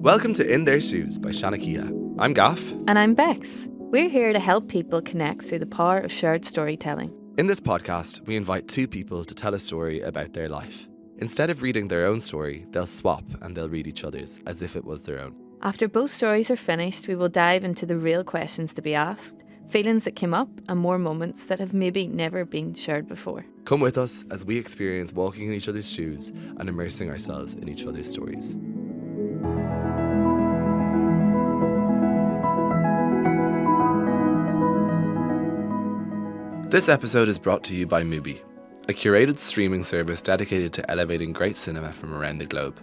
Welcome to In Their Shoes by Seanchoíche. I'm Gaff. And I'm Bex. We're here to help people connect through the power of shared storytelling. In this podcast, we invite two people to tell a story about their life. Instead of reading their own story, they'll swap and they'll read each other's as if it was their own. After both stories are finished, we will dive into the real questions to be asked, feelings that came up, and more moments that have maybe never been shared before. Come with us as we experience walking in each other's shoes and immersing ourselves in each other's stories. This episode is brought to you by Mubi, a curated streaming service dedicated to elevating great cinema from around the globe.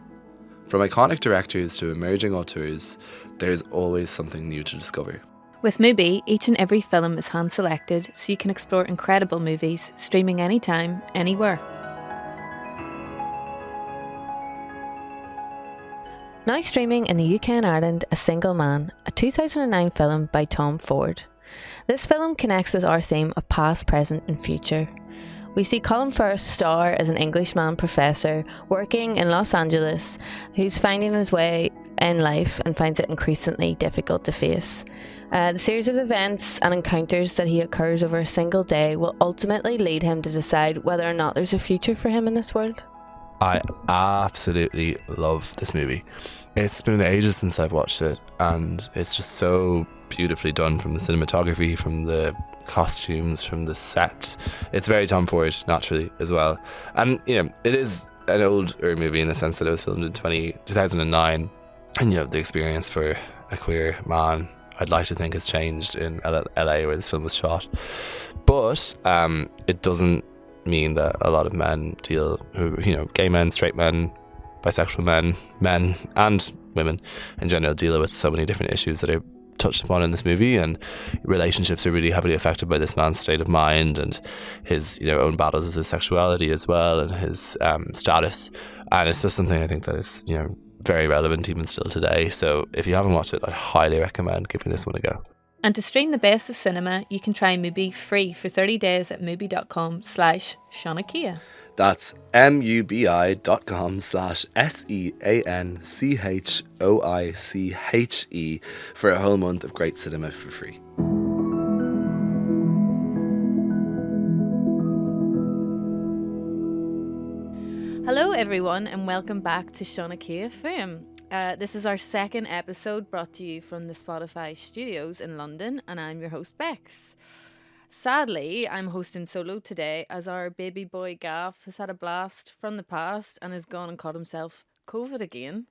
From iconic directors to emerging auteurs, there's always something new to discover. With Mubi, each and every film is hand-selected so you can explore incredible movies, streaming anytime, anywhere. Now streaming in the UK and Ireland, A Single Man, a 2009 film by Tom Ford. This film connects with our theme of past, present and future. We see Colin Firth star as an Englishman professor working in Los Angeles who's finding his way in life and finds it increasingly difficult to face. The series of events and encounters that he occurs over a single day will ultimately lead him to decide whether or not there's a future for him in this world. I absolutely love this movie. It's been ages since I've watched it, and it's just so beautifully done, from the cinematography, from the costumes, from the set. It's very Tom Ford, naturally, as well. And, you know, it is an older movie in the sense that it was filmed in 2009. And, you know, the experience for a queer man, I'd like to think, has changed in LA where this film was shot. But it doesn't mean that a lot of men gay men, straight men, bisexual men and women in general deal with so many different issues that are touched upon in this movie, and relationships are really heavily affected by this man's state of mind and his own battles with his sexuality as well, and his status. And it's just something I think that is very relevant even still today. So if you haven't watched it, I highly recommend giving this one a go. And to stream the best of cinema, you can try Mubi free for 30 days at mubi.com/Seanchoíche. That's mubi.com/SEANCHOICHE for a whole month of great cinema for free. Hello everyone and welcome back to Seanchoíche FM. This is our second episode brought to you from the Spotify studios in London, and I'm your host Bex. Sadly, I'm hosting solo today as our baby boy Gaff has had a blast from the past and has gone and caught himself COVID again.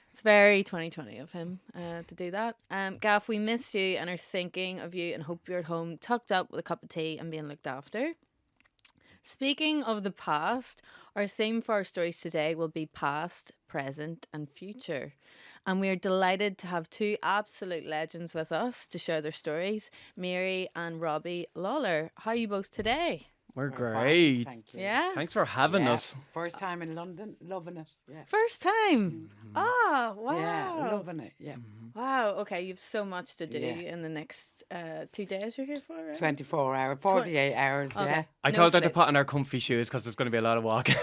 It's very 2020 of him to do that. Gaff, we miss you and are thinking of you and hope you're at home tucked up with a cup of tea and being looked after. Speaking of the past, our theme for our stories today will be past, present and future. And we are delighted to have two absolute legends with us to share their stories, Mary and Robbie Lawlor. How are you both today? We're great. Thank you. Yeah? Thanks for having us. First time in London, loving it. Yeah. First time? Ah, wow. Yeah, loving it. Yeah. Wow, okay, you've so much to do Yeah. in the next 2 days you're here for, right? 24 hours, 48 hours. Okay. Yeah. I No told her to sleep. put on our comfy shoes because there's going to be a lot of walking.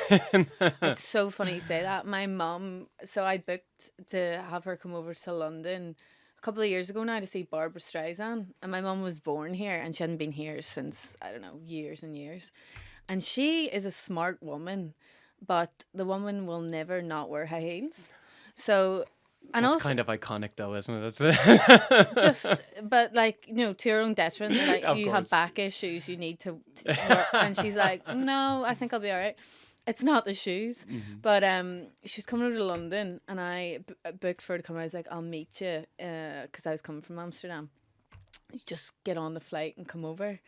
It's so funny you say that. My mum, so I booked to have her come over to London a couple of years ago now to see Barbara Streisand. And my mum was born here and she hadn't been here since, I don't know, years and years. And she is a smart woman, but the woman will never not wear high heels. So, and That's also kind of iconic though, isn't it? just, but like, to your own detriment, like Of you have course. back issues, you need to work. And she's like, no, I think I'll be all right. It's not the shoes, but she was coming over to London, and I booked for her to come. I was like, I'll meet you, because I was coming from Amsterdam. You just get on the flight and come over,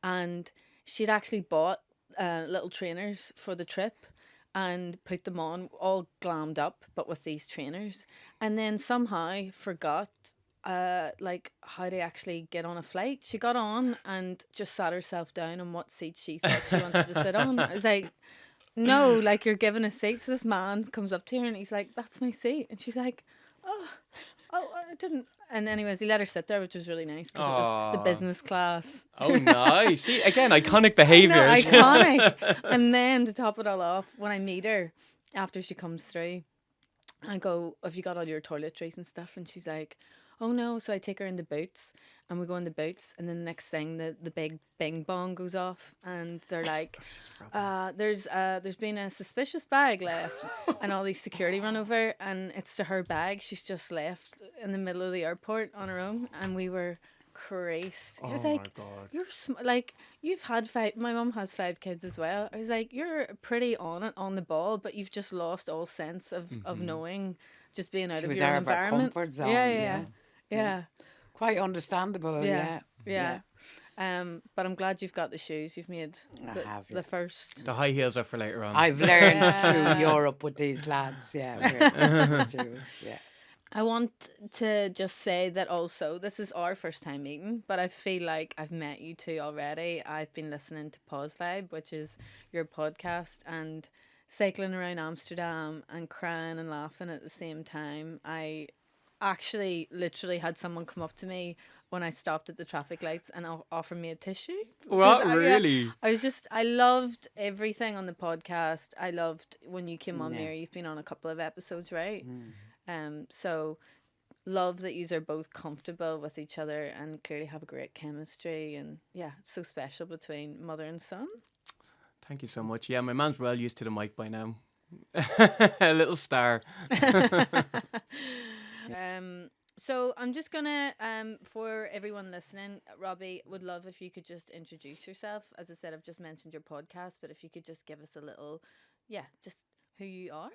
and she'd actually bought little trainers for the trip and put them on, all glammed up, but with these trainers, and then somehow forgot like how to actually get on a flight. She got on and just sat herself down on what seat she thought she wanted to sit on. I was like, no, like, you're given a seat. So this man comes up to her and he's like, that's my seat. And she's like, oh, I didn't. And anyways, he let her sit there, which was really nice because it was the Aw. business class. Oh, nice. See, again, iconic behaviours. No, iconic. And then to top it all off, when I meet her after she comes through, I go, have you got all your toiletries and stuff? And she's like, oh no. So I take her in the boots and we go in the boots, and then the next thing the big bing bong goes off and they're like, there's been a suspicious bag left. And all these security run over and it's to her bag. She's just left in the middle of the airport on her own, and we were crazed. I was like, my God. you're like, you've had 5, my mum has 5 kids as well. I was like, you're pretty on it, on the ball, but you've just lost all sense of knowing, just being out She of was your out of her environment. comfort zone, Yeah. Quite understandable. Yeah. Yeah. But I'm glad you've got the shoes. You've made I have, yeah. the first. The high heels are for later on. I've learned through Europe with these lads. Yeah. Shoes, yeah. I want to just say that also this is our first time meeting, but I feel like I've met you two already. I've been listening to Pozvib, which is your podcast, and cycling around Amsterdam and crying and laughing at the same time. I actually literally had someone come up to me when I stopped at the traffic lights and offer me a tissue. What? 'Cause Really? I loved everything on the podcast. I loved when you came on, Yeah. Mary. You've been on a couple of episodes, right? So love that you are both comfortable with each other and clearly have a great chemistry, and yeah, it's so special between mother and son. Thank you so much. Yeah, my man's well used to the mic by now. A little star. So I'm just gonna for everyone listening, Robbie, would love if you could just introduce yourself. As I said, I've just mentioned your podcast, but if you could just give us a little, just who you are.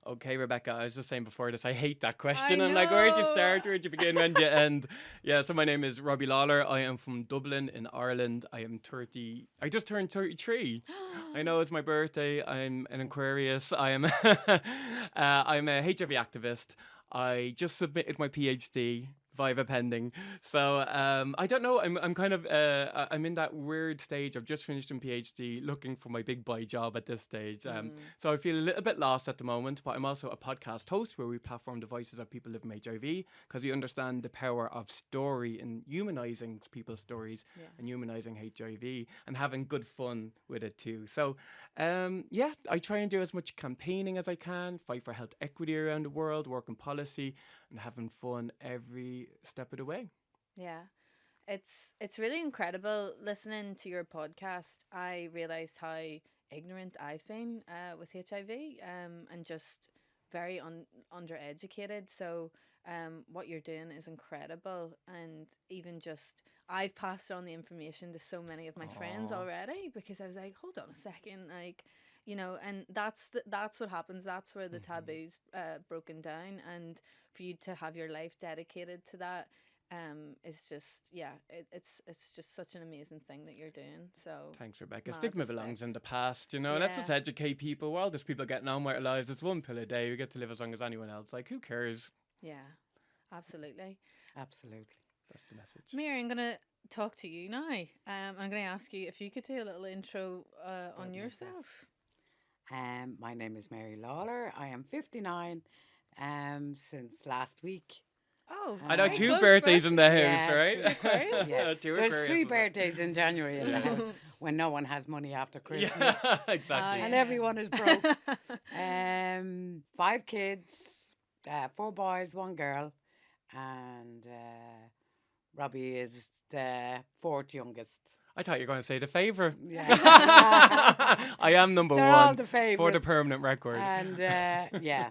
Okay, Rebekah, I was just saying before this, I hate that question. I I'm like, where'd you know. start? Where'd you begin? Where'd you end? Yeah, so my name is Robbie Lawlor. I am from Dublin in Ireland. I am 30. I just turned 33. I know it's my birthday. I'm an Aquarius. I am I'm a HIV activist. I just submitted my PhD. Viva pending. So I don't know. I'm kind of I'm in that weird stage. I've just finished my PhD, looking for my big boy job at this stage. So I feel a little bit lost at the moment. But I'm also a podcast host where we platform the voices of people living with HIV, because we understand the power of story and humanizing people's stories and humanizing HIV and having good fun with it too. So I try and do as much campaigning as I can, fight for health equity around the world, work in policy, and having fun every step of the way. Yeah. It's really incredible listening to your podcast. I realized how ignorant I've been with HIV and just very undereducated. So what you're doing is incredible, and even just I've passed on the information to so many of my friends already, because I was like, hold on a second, like, you know, and that's what happens. That's where the taboo's broken down, and for you to have your life dedicated to that is just it's just such an amazing thing that you're doing. So thanks, Rebekah. mad Stigma belongs respect. in the past, you know. Let's just Yeah. educate people. Well, there's people getting on with their lives. It's one pill a day. We get to live as long as anyone else. Like, who cares? Yeah, absolutely. Absolutely. That's the message. Mary, I'm gonna talk to you now. I'm gonna ask you if you could do a little intro on yourself. My name is Mary Lawlor. I am 59 since last week. Oh, I know very 2 close birthdays in the house, Yeah, right? 2 Aquarius. Yes. Two There's Aquarius 3 as well. birthdays in January in the house when no one has money after Christmas. Yeah, exactly. Oh, And yeah. everyone is broke. 5 kids, 4 boys, 1 girl, and Robbie is the 4th youngest. I thought you were going to say the favourite. Yeah. I am number They're 1 all the for the favourites. permanent record. And yeah.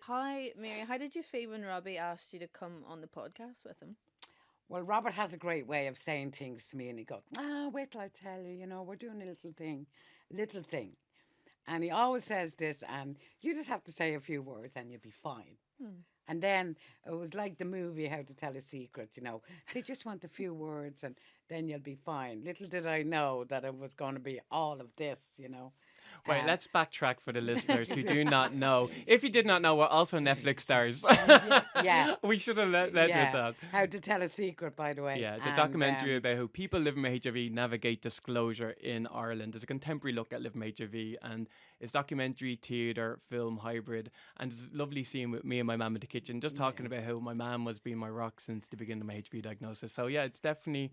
Hi, Mary. How did you feel when Robbie asked you to come on the podcast with him? Well, Robert has a great way of saying things to me, and he goes, wait till I tell you, we're doing a little thing. And he always says this, and you just have to say a few words and you'll be fine. And then it was like the movie How to Tell a Secret, They just want a few words and then you'll be fine. Little did I know that it was going to be all of this, Wait, let's backtrack for the listeners who do not know. If you did not know, we're also Netflix stars. Yeah. We should have led with that. How to Tell a Secret, by the way. Yeah, it's a And, documentary about how people living with HIV navigate disclosure in Ireland. It's a contemporary look at living with HIV, and it's documentary, theatre, film, hybrid. And it's lovely seeing with me and my mum in the kitchen, just talking about how my mum was being my rock since the beginning of my HIV diagnosis. So yeah, it's definitely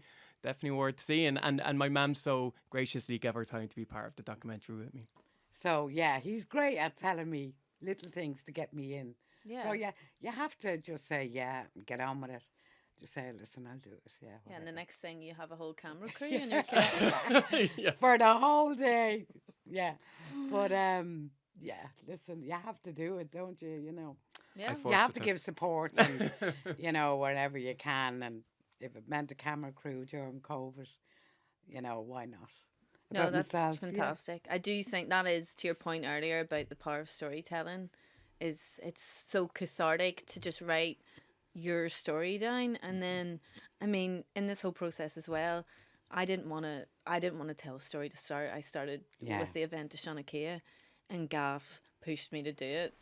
worth seeing. And my mum so graciously gave her time to be part of the documentary with me. So, yeah, he's great at telling me little things to get me in. Yeah. So you have to just say, yeah, get on with it. Just say, listen, I'll do it. Yeah. Yeah, and the whatever. next thing you have a whole camera crew in your kitchen. Yeah. For the whole day. Yeah. But yeah, listen, you have to do it, don't you? You know. Yeah. I You forced have it to give support and you know, wherever you can, and if it meant a camera crew during COVID, you know, why not? No, About that's myself, yeah. fantastic. I do think that is, to your point earlier about the power of storytelling, is it's so cathartic to just write your story down, and then, I mean, in this whole process as well, I didn't want to tell a story to start. I started Yeah. with the event to Seanchoíche, and Gaff pushed me to do it,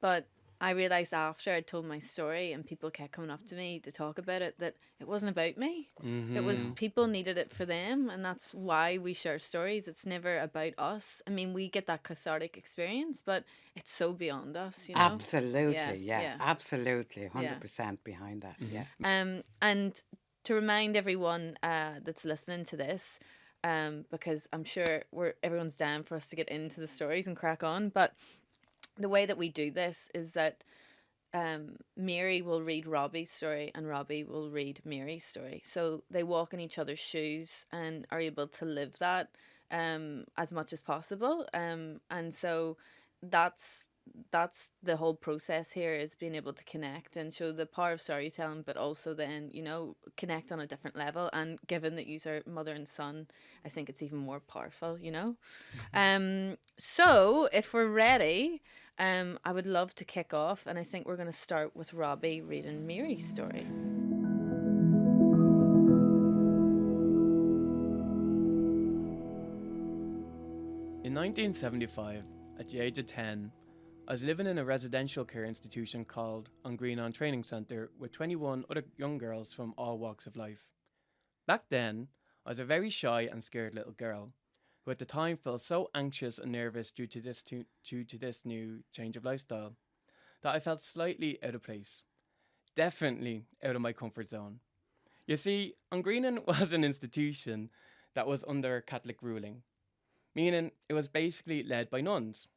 but I realized after I told my story and people kept coming up to me to talk about it that it wasn't about me. It was people needed it for them, and that's why we share stories. It's never about us. I mean, we get that cathartic experience, but it's so beyond us, you know. Absolutely, yeah. yeah. Absolutely, 100% behind that, yeah. And to remind everyone that's listening to this, because I'm sure everyone's down for us to get into the stories and crack on, but the way that we do this is that Mary will read Robbie's story and Robbie will read Mary's story. So they walk in each other's shoes and are able to live that as much as possible. And so that's the whole process here, is being able to connect and show the power of storytelling, but also then, you know, connect on a different level. And given that you are mother and son, I think it's even more powerful, you know. So if we're ready, I would love to kick off, and I think we're going to start with Robbie reading Mary's story. In 1975, at the age of 10, I was living in a residential care institution called On Green On Training Centre with 21 other young girls from all walks of life. Back then, I was a very shy and scared little girl, who at the time felt so anxious and nervous due to this new change of lifestyle, that I felt slightly out of place. Definitely out of my comfort zone. You see, On Greenan was an institution that was under Catholic ruling, meaning it was basically led by nuns.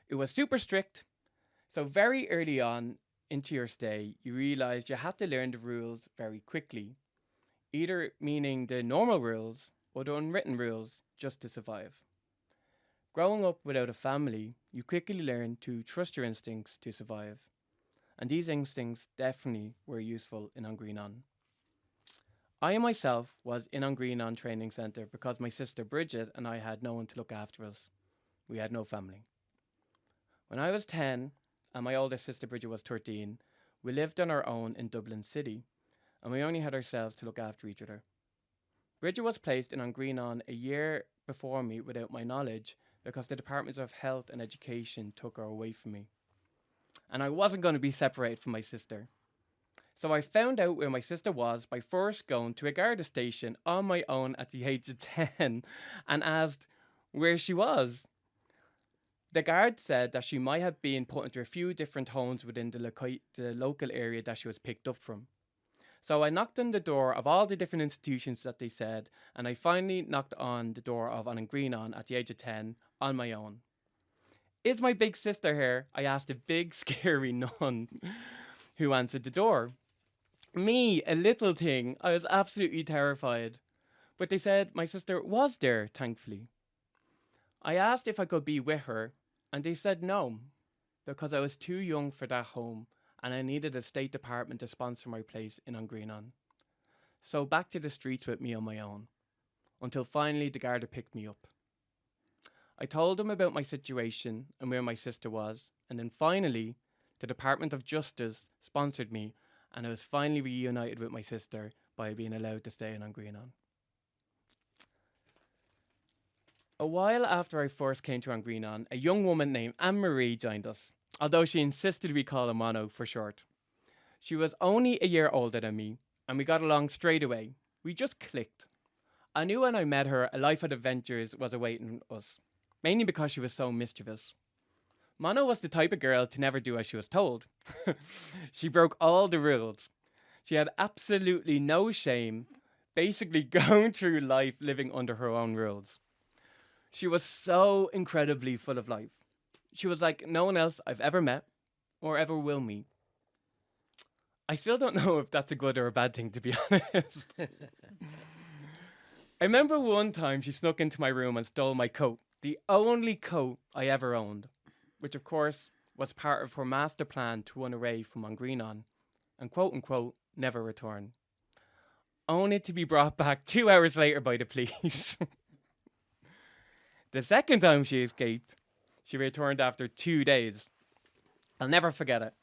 It was super strict, so very early on into your stay, you realised you had to learn the rules very quickly, either meaning the normal rules or the unwritten rules just to survive. Growing up without a family, you quickly learn to trust your instincts to survive, and these instincts definitely were useful in On Green On. I myself was in On Green On Training Centre because my sister Bridget and I had no one to look after us. We had no family. When I was 10 and my older sister Bridget was 13, we lived on our own in Dublin City, and we only had ourselves to look after each other. Bridget was placed in On Green On a year before me without my knowledge because the Departments of Health and Education took her away from me. And I wasn't going to be separated from my sister. So I found out where my sister was by first going to a Garda station on my own at the age of 10 and asked where she was. The guard said that she might have been put into a few different homes within the local area that she was picked up from. So I knocked on the door of all the different institutions that they said, and I finally knocked on the door of On Green On at the age of 10 on my own. Is my big sister here? I asked a big scary nun who answered the door. Me, a little thing, I was absolutely terrified. But they said my sister was there, thankfully. I asked if I could be with her, and they said no, because I was too young for that home, and I needed a State Department to sponsor my place in On Green On. So back to the streets with me on my own, until finally the Garda picked me up. I told them about my situation and where my sister was, and then finally, the Department of Justice sponsored me, and I was finally reunited with my sister by being allowed to stay in On Green On. A while after I first came to On Green On, a young woman named Anne-Marie joined us, although she insisted we call her Mono for short. She was only a year older than me, and we got along straight away. We just clicked. I knew when I met her a life of adventures was awaiting us, mainly because she was so mischievous. Mono was the type of girl to never do as she was told. She broke all the rules. She had absolutely no shame, basically going through life living under her own rules. She was so incredibly full of life. She was like no one else I've ever met, or ever will meet. I still don't know if that's a good or a bad thing, to be honest. I remember one time she snuck into my room and stole my coat, the only coat I ever owned, which of course was part of her master plan to run away from Greenon and quote unquote never return, only to be brought back 2 hours later by the police. The second time she escaped, she returned after 2 days. I'll never forget it.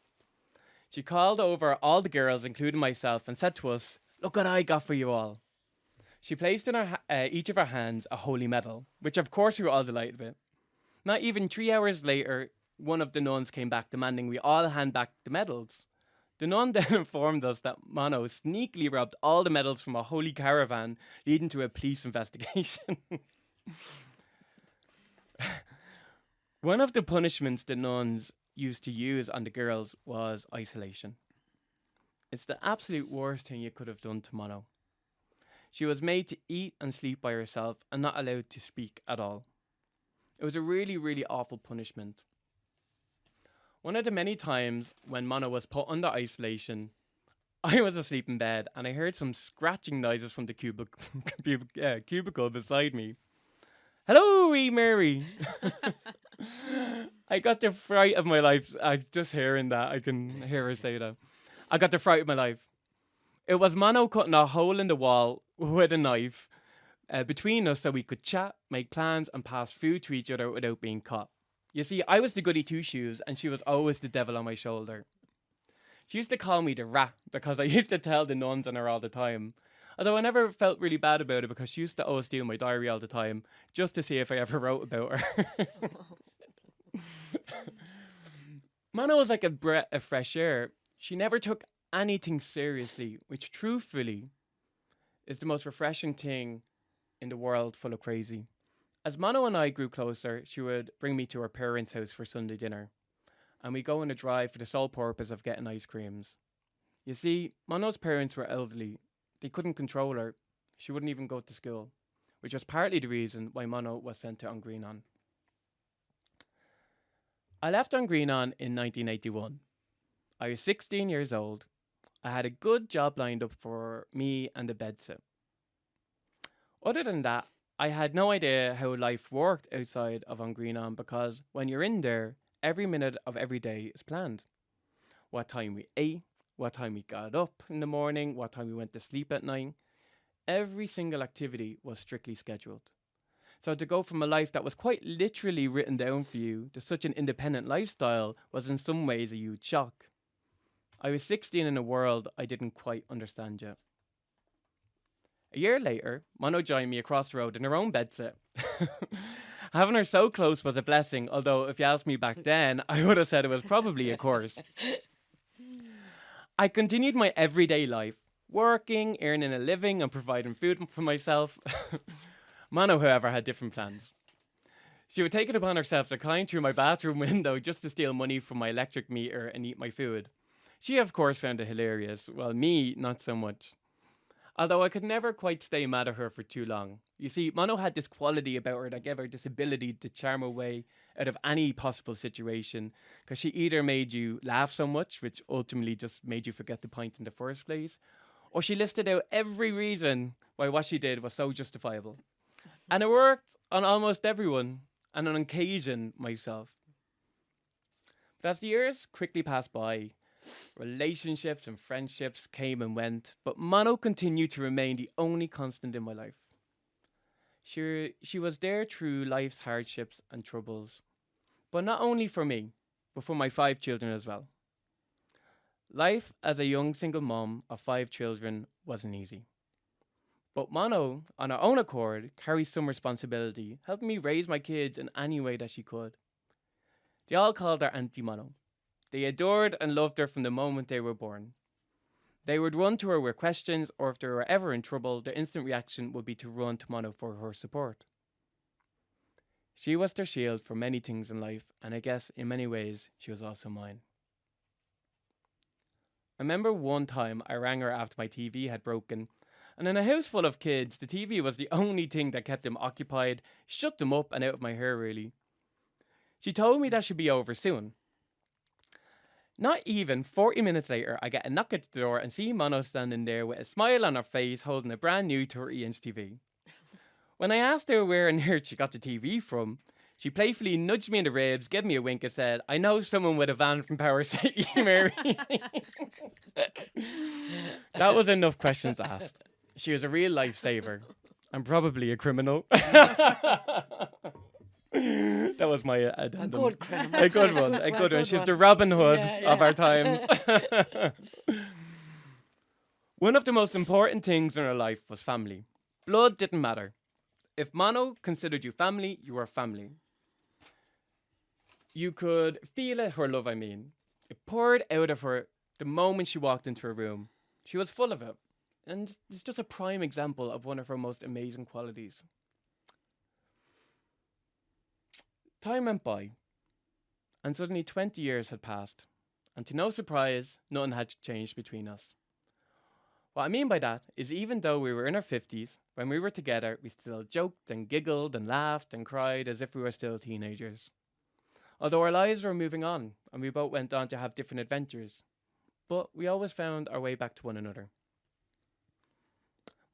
She called over all the girls, including myself, and said to us, "Look what I got for you all." She placed in each of our hands a holy medal, which of course we were all delighted with. Not even 3 hours later, one of the nuns came back demanding we all hand back the medals. The nun then informed us that Mono sneakily robbed all the medals from a holy caravan, leading to a police investigation. One of the punishments the nuns used to use on the girls was isolation. It's the absolute worst thing you could have done to Mono. She was made to eat and sleep by herself and not allowed to speak at all. It was a really, really awful punishment. One of the many times when Mono was put under isolation, I was asleep in bed and I heard some scratching noises from the cubicle beside me. "Hello, wee Mary." I got the fright of my life. Just hearing that, I can hear her say that. I got the fright of my life. It was Mono cutting a hole in the wall with a knife between us so we could chat, make plans, and pass food to each other without being caught. You see, I was the goody two-shoes, and she was always the devil on my shoulder. She used to call me the rat because I used to tell the nuns on her all the time. Although I never felt really bad about it because she used to always steal my diary all the time just to see if I ever wrote about her. Mono was like a breath of fresh air. She never took anything seriously, which truthfully is the most refreshing thing in the world full of crazy. As Mono and I grew closer, she would bring me to her parents' house for Sunday dinner, and we'd go on a drive for the sole purpose of getting ice creams. You see, Mono's parents were elderly. They couldn't control her. She wouldn't even go to school, which was partly the reason why Mono was sent to Greenon. I left Greenon in 1981. I was 16 years old. I had a good job lined up for me and a bedsit. Other than that, I had no idea how life worked outside of Greenon because when you're in there, every minute of every day is planned. What time we ate, what time we got up in the morning, what time we went to sleep at night. Every single activity was strictly scheduled. So to go from a life that was quite literally written down for you to such an independent lifestyle was in some ways a huge shock. I was 16 in a world I didn't quite understand yet. A year later, Mono joined me across the road in her own bedsit. Having her so close was a blessing, although if you asked me back then, I would have said it was probably a curse. I continued my everyday life, working, earning a living, and providing food for myself. Mono, however, had different plans. She would take it upon herself to climb through my bathroom window just to steal money from my electric meter and eat my food. She, of course, found it hilarious, while me, not so much. Although I could never quite stay mad at her for too long. You see, Mono had this quality about her that gave her this ability to charm her way out of any possible situation, because she either made you laugh so much, which ultimately just made you forget the point in the first place, or she listed out every reason why what she did was so justifiable. And it worked on almost everyone, and on occasion myself. But as the years quickly passed by, relationships and friendships came and went, but Mono continued to remain the only constant in my life. She was there through life's hardships and troubles, but not only for me, but for my 5 children as well. Life as a young single mom of 5 children wasn't easy. But Mono, on her own accord, carries some responsibility, helping me raise my kids in any way that she could. They all called her Auntie Mono. They adored and loved her from the moment they were born. They would run to her with questions, or if they were ever in trouble, their instant reaction would be to run to Mono for her support. She was their shield for many things in life, and I guess in many ways, she was also mine. I remember one time I rang her after my TV had broken, and in a house full of kids, the TV was the only thing that kept them occupied, shut them up and out of my hair really. She told me that she'd be over soon. Not even 40 minutes later, I get a knock at the door and see Mono standing there with a smile on her face holding a brand new 30-inch TV. When I asked her where on earth she got the TV from, she playfully nudged me in the ribs, gave me a wink and said, "I know someone with a van from Power City, Mary." That was enough questions asked. She was a real lifesaver and probably a criminal. That was my addendum. A good criminal. A good one. A good one. She's the Robin Hood of our times. One of the most important things in her life was family. Blood didn't matter. If Mono considered you family, you were family. You could feel it, her love, I mean. It poured out of her the moment she walked into her room. She was full of it. And it's just a prime example of one of her most amazing qualities. Time went by, and suddenly 20 years had passed, and to no surprise, nothing had changed between us. What I mean by that is even though we were in our 50s, when we were together, we still joked and giggled and laughed and cried as if we were still teenagers. Although our lives were moving on, and we both went on to have different adventures, but we always found our way back to one another.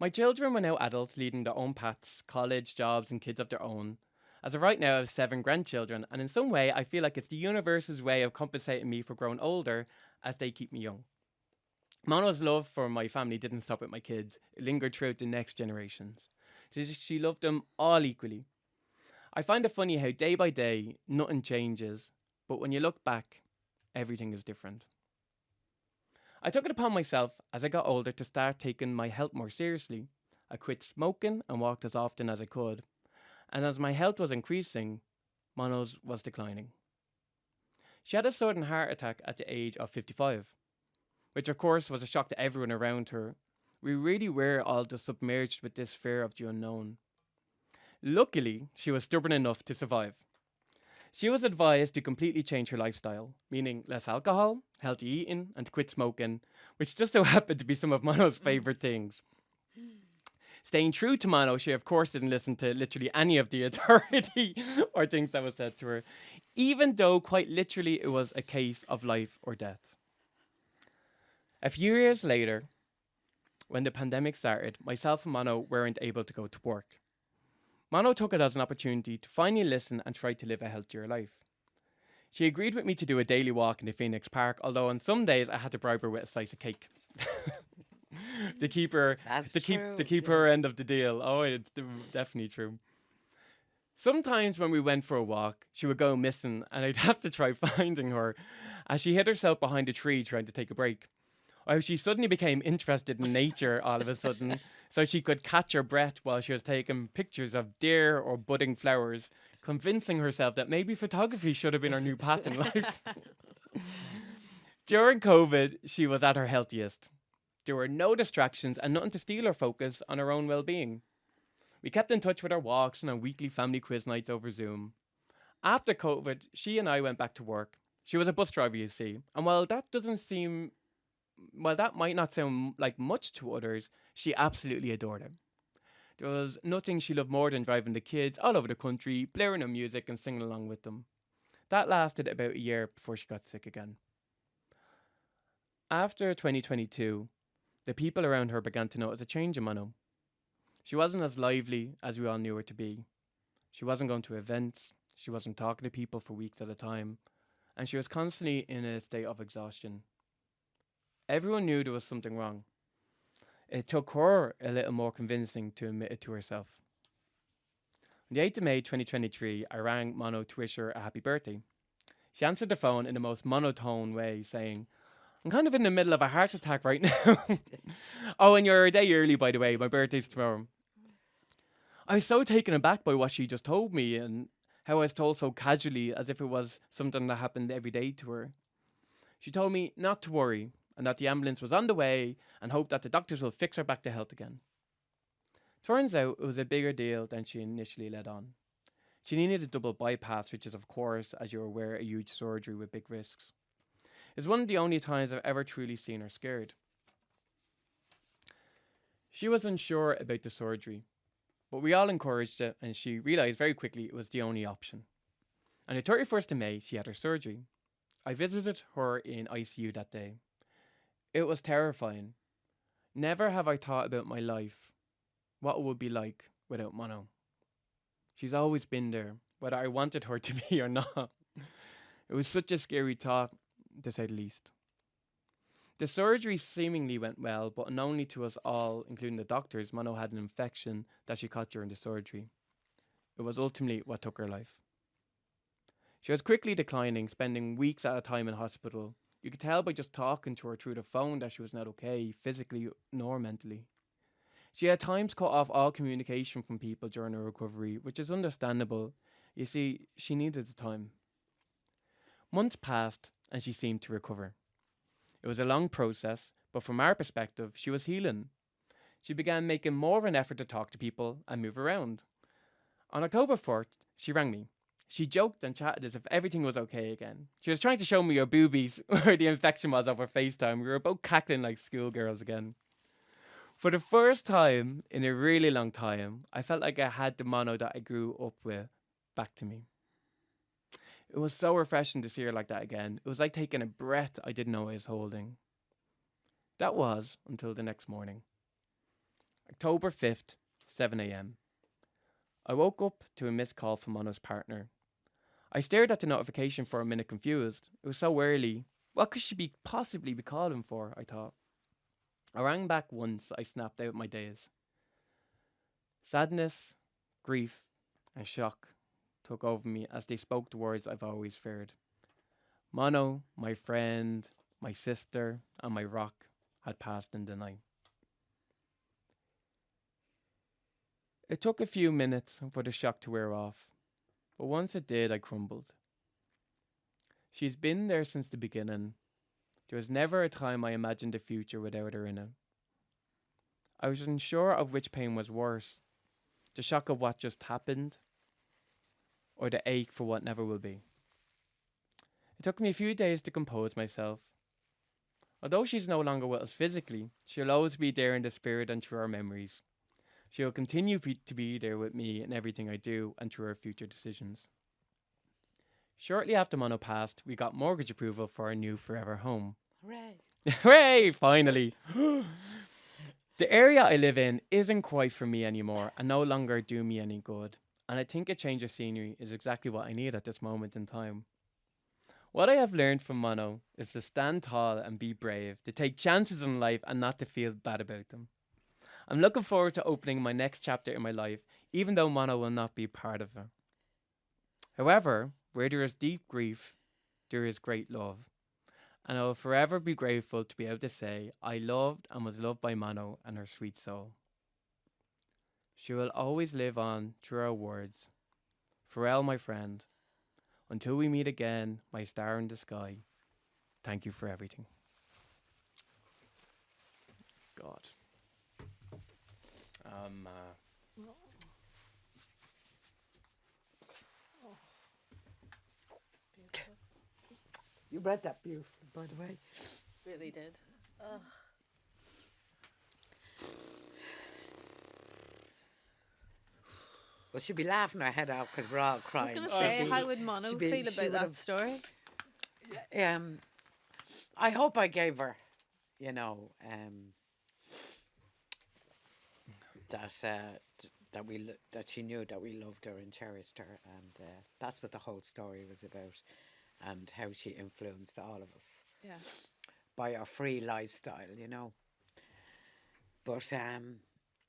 My children were now adults leading their own paths, college, jobs, and kids of their own. As of right now, I have 7 grandchildren, and in some way, I feel like it's the universe's way of compensating me for growing older as they keep me young. Mono's love for my family didn't stop with my kids. It lingered throughout the next generations. She loved them all equally. I find it funny how day by day, nothing changes, but when you look back, everything is different. I took it upon myself as I got older to start taking my health more seriously. I quit smoking and walked as often as I could. And as my health was increasing, Mono's was declining. She had a sudden heart attack at the age of 55, which of course was a shock to everyone around her. We really were all just submerged with this fear of the unknown. Luckily, she was stubborn enough to survive. She was advised to completely change her lifestyle, meaning less alcohol, healthy eating, and to quit smoking, which just so happened to be some of Mono's favourite things. Staying true to Mono, she of course didn't listen to literally any of the authority or things that was said to her, even though quite literally it was a case of life or death. A few years later, when the pandemic started, myself and Mono weren't able to go to work. Mono took it as an opportunity to finally listen and try to live a healthier life. She agreed with me to do a daily walk in the Phoenix Park, although on some days I had to bribe her with a slice of cake. to keep her her end of the deal. Oh, it's definitely true. Sometimes when we went for a walk, she would go missing and I'd have to try finding her as she hid herself behind a tree trying to take a break. Or she suddenly became interested in nature all of a sudden, so she could catch her breath while she was taking pictures of deer or budding flowers, convincing herself that maybe photography should have been her new path in life. During COVID, she was at her healthiest. There were no distractions and nothing to steal her focus on her own well-being. We kept in touch with our walks and our weekly family quiz nights over Zoom. After COVID, she and I went back to work. She was a bus driver, you see, and while that might not sound like much to others, she absolutely adored it. There was nothing she loved more than driving the kids all over the country, blaring her music and singing along with them. That lasted about a year before she got sick again. After 2022, the people around her began to notice a change in Mono. She wasn't as lively as we all knew her to be. She wasn't going to events, she wasn't talking to people for weeks at a time, and she was constantly in a state of exhaustion. Everyone knew there was something wrong. It took her a little more convincing to admit it to herself. On the 8th of May 2023, I rang Mono to wish her a happy birthday. She answered the phone in the most monotone way, saying, "I'm kind of in the middle of a heart attack right now." "Oh, and you're a day early, by the way. My birthday's tomorrow." I was so taken aback by what she just told me and how I was told so casually as if it was something that happened every day to her. She told me not to worry and that the ambulance was on the way and hoped that the doctors will fix her back to health again. Turns out it was a bigger deal than she initially let on. She needed a double bypass, which is, of course, as you're aware, a huge surgery with big risks. It's one of the only times I've ever truly seen her scared. She was unsure about the surgery, but we all encouraged it and she realised very quickly it was the only option. On the 31st of May, she had her surgery. I visited her in ICU that day. It was terrifying. Never have I thought about my life, what it would be like without Mono. She's always been there, whether I wanted her to be or not. It was such a scary thought, to say the least. The surgery seemingly went well, but unknowingly to us all, including the doctors, Mono had an infection that she caught during the surgery. It was ultimately what took her life. She was quickly declining, spending weeks at a time in hospital. You could tell by just talking to her through the phone that she was not okay, physically nor mentally. She at times cut off all communication from people during her recovery, which is understandable. You see, she needed the time. Months passed and she seemed to recover. It was a long process, but from our perspective, she was healing. She began making more of an effort to talk to people and move around. On October 4th, she rang me. She joked and chatted as if everything was okay again. She was trying to show me her boobies where the infection was over FaceTime. We were both cackling like schoolgirls again. For the first time in a really long time, I felt like I had the Mono that I grew up with back to me. It was so refreshing to see her like that again. It was like taking a breath I didn't know I was holding. That was until the next morning. October 5th, 7 a.m. I woke up to a missed call from Mono's partner. I stared at the notification for a minute confused. It was so early. What could she possibly be calling for, I thought. I rang back once. I snapped out my days. Sadness, grief, and shock took over me as they spoke the words I've always feared. Mono, my friend, my sister, and my rock had passed in the night. It took a few minutes for the shock to wear off, but once it did, I crumbled. She's been there since the beginning. There was never a time I imagined the future without her in it. I was unsure of which pain was worse, the shock of what just happened, or the ache for what never will be. It took me a few days to compose myself. Although she's no longer with us physically, she'll always be there in the spirit and through our memories. She'll continue to be there with me in everything I do and through our future decisions. Shortly after Mono passed, we got mortgage approval for our new forever home. Hooray. Hooray, finally! The area I live in isn't quite for me anymore and no longer do me any good. And I think a change of scenery is exactly what I need at this moment in time. What I have learned from Mono is to stand tall and be brave, to take chances in life and not to feel bad about them. I'm looking forward to opening my next chapter in my life, even though Mono will not be part of it. However, where there is deep grief, there is great love. And I will forever be grateful to be able to say I loved and was loved by Mono and her sweet soul. She will always live on through our words. Farewell, my friend. Until we meet again, my star in the sky. Thank you for everything. God. You read that beautifully, by the way. Really did. Ugh. Well, she'd be laughing her head out because we're all I was crying. going to say, how would Mono she'd be- feel she about that would've- story? I hope I gave her, that she knew that we loved her and cherished her, and that's what the whole story was about, and how she influenced all of us Yeah. by our free lifestyle, But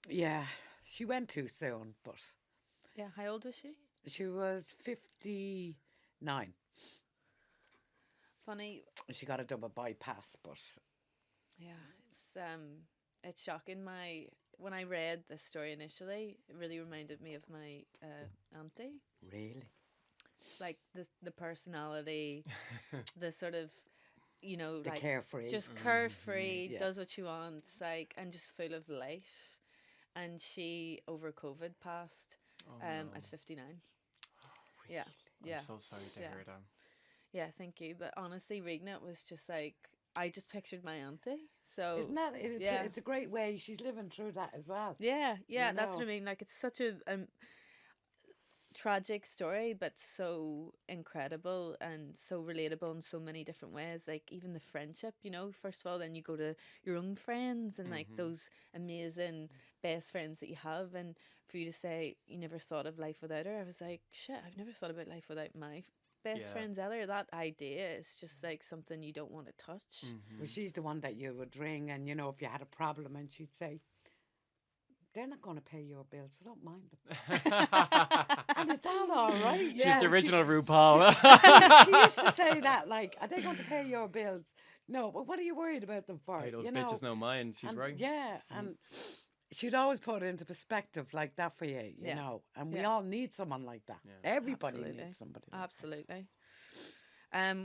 yeah, she went too soon. But Yeah. How old was she? she was 59. Funny. She got a double bypass, but Yeah. It's shocking. When I read this story initially, it really reminded me of my auntie. really, Like the personality, the sort of, the like carefree. just carefree, yeah. does what she wants, like, and just full of life. And she over COVID passed at 59. Yeah, yeah, I'm so sorry to Yeah. hear that. yeah. Thank you. But honestly, reading it was just like I just pictured my auntie. So Isn't that it's, yeah. it's a great way. She's living through that as well. yeah, You that's what I know. mean. Like it's such a tragic story, but so incredible and so relatable in so many different ways. Like even the friendship, you know, first of all, then you go to your own friends and like those amazing best friends that you have, and for you to say you never thought of life without her, I was like, shit, I've never thought about life without my best friends either. That idea is just like something you don't want to touch. Well, she's the one that you would ring, and you know, if you had a problem, and she'd say, they're not going to pay your bills, so don't mind them. And it's all right. She's the original RuPaul. She used to say that, like, are they going to pay your bills? No, but what are you worried about them for? Hey, those you know? bitches know mine. She's right. Yeah, and she'd always put it into perspective like that for you, you know. And we all need someone like that. Yeah. Everybody needs somebody like Absolutely.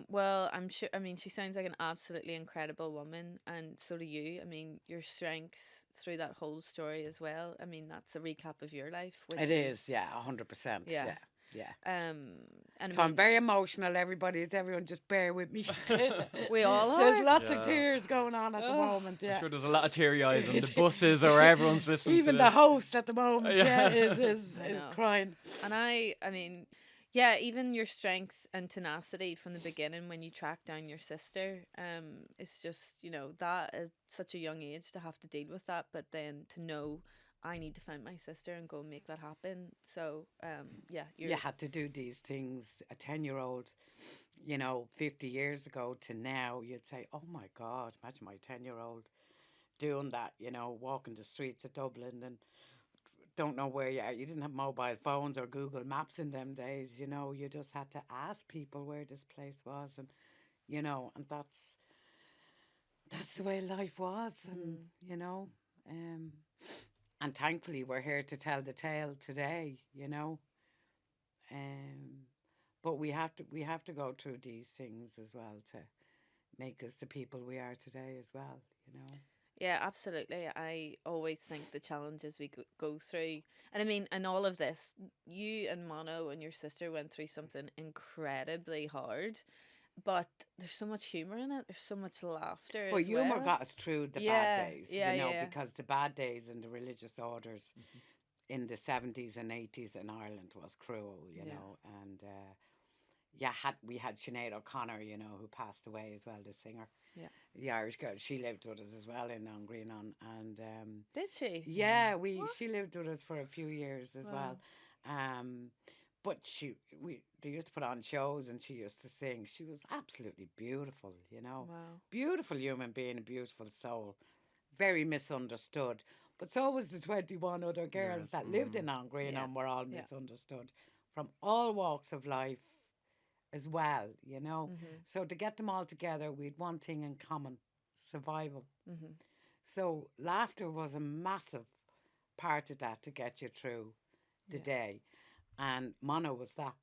Well, I'm sure, I mean, she sounds like an absolutely incredible woman, and so do you. I mean, your strength through that whole story as well. I mean, that's a recap of your life. Which it is, yeah, 100%. Yeah. And so I'm very emotional. Everyone just bear with me. We all are. There's lots of tears going on at the moment. Yeah, I'm sure there's a lot of teary eyes on the buses or everyone's listening. Even to the this. host at the moment, is crying. And I mean, yeah, even your strength and tenacity from the beginning when you track down your sister, it's just, you know, that at such a young age to have to deal with that, but then to know I need to find my sister and go and make that happen. So, you had to do these things. A 10-year-old, you know, 50 years ago to now, you'd say, oh my God, imagine my 10-year-old doing that, you know, walking the streets of Dublin and don't know where you are. You didn't have mobile phones or Google Maps in them days, you know. You just had to ask people where this place was, and, you know, and that's the way life was, and, you know, and thankfully we're here to tell the tale today, you know. But we have to go through these things as well to make us the people we are today as well, you know. Yeah, absolutely. I always think the challenges we go through, and I mean, and all of this, you and Mono and your sister went through something incredibly hard, but there's so much humor in it. There's so much laughter. Well, humor got us through the bad days, you know, because the bad days in the religious orders in the 70s and 80s in Ireland was cruel, you know, and we had Sinead O'Connor, you know, who passed away as well, the singer. Yeah. The Irish girl. She lived with us as well in Greenon, and did she? Yeah, she lived with us for a few years as well. But they used to put on shows and she used to sing. She was absolutely beautiful, you know. Wow. Beautiful human being, a beautiful soul. Very misunderstood. But so was the 21 other girls that lived in Greenon were all misunderstood from all walks of life as well, you know. So to get them all together, we had one thing in common: survival. So laughter was a massive part of that to get you through the day, and Mono was that.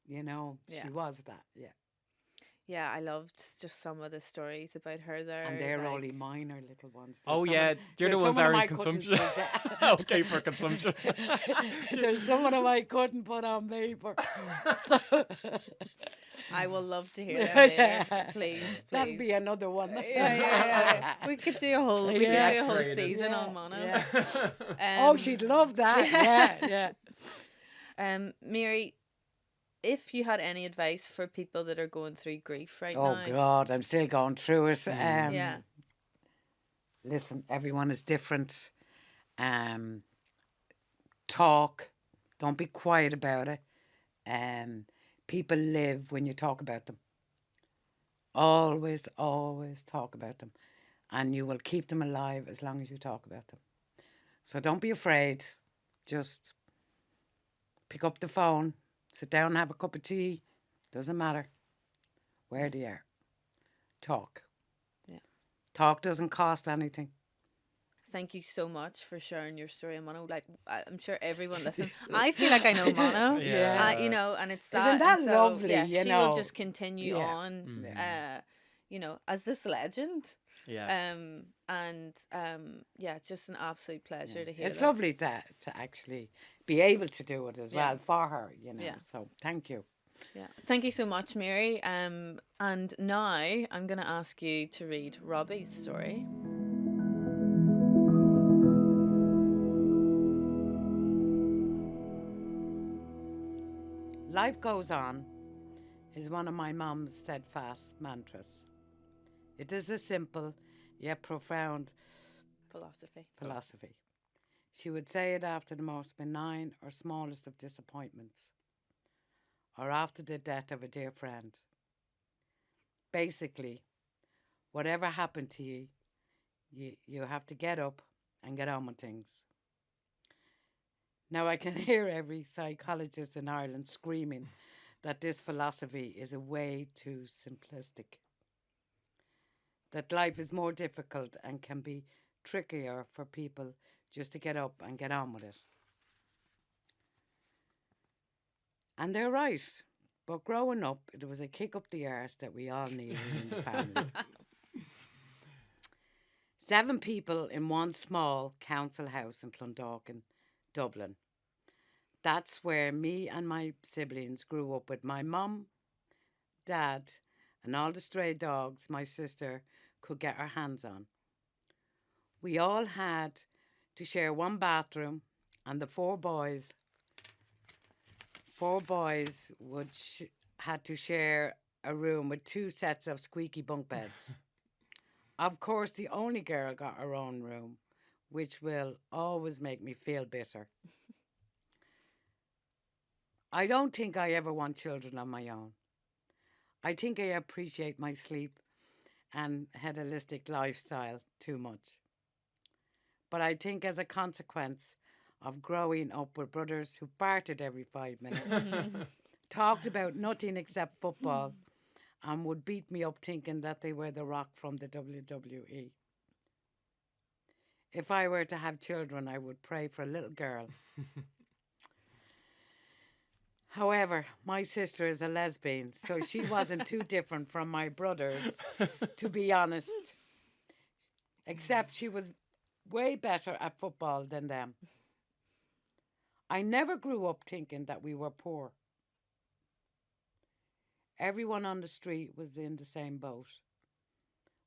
You know, she was that. Yeah, I loved just some of the stories about her there. And they're only minor little ones. They're the ones that are in consumption. Okay, for consumption. There's someone of I couldn't put on paper. I will love to hear that later. Please. That'll be another one. Yeah. We could do a whole season on Mono. Oh, she'd love that. Mary, if you had any advice for people that are going through grief now. Oh God, I'm still going through it. Listen, everyone is different. Talk. Don't be quiet about it. People live when you talk about them. Always, always talk about them. And you will keep them alive as long as you talk about them. So don't be afraid. Just pick up the phone. Sit down and have a cup of tea. Doesn't matter where they are. Talk. Yeah. Talk doesn't cost anything. Thank you so much for sharing your story, Mono. Like, I'm sure everyone listens. I feel like I know Mono. You know, and it's that. Isn't that lovely? Yeah, you she know? will just continue on, you know, as this legend. Yeah. It's just an absolute pleasure to hear. It's lovely to actually be able to do it as well for her, you know. So thank you. Yeah. Thank you so much, Mary. And now I'm going to ask you to read Robbie's story. Life goes on is one of my mum's steadfast mantras. It is a simple yet profound philosophy. She would say it after the most benign or smallest of disappointments, or after the death of a dear friend. Basically, whatever happened to you, you have to get up and get on with things. Now, I can hear every psychologist in Ireland screaming that this philosophy is a way too simplistic, that life is more difficult and can be trickier for people just to get up and get on with it. And they're right. But growing up, it was a kick up the arse that we all needed in the family. 7 people in one small council house in Clondalkin, Dublin. That's where me and my siblings grew up, with my mum, dad, and all the stray dogs my sister could get her hands on. We all had to share one bathroom, and the 4 boys had to share a room with 2 sets of squeaky bunk beds. Of course, the only girl got her own room, which will always make me feel bitter. I don't think I ever want children of my own. I think I appreciate my sleep and hedonistic lifestyle too much. But I think as a consequence of growing up with brothers who farted every 5 minutes, talked about nothing except football, and would beat me up thinking that they were The Rock from the WWE. If I were to have children, I would pray for a little girl. However, my sister is a lesbian, so she wasn't too different from my brothers, to be honest. Except she was way better at football than them. I never grew up thinking that we were poor. Everyone on the street was in the same boat.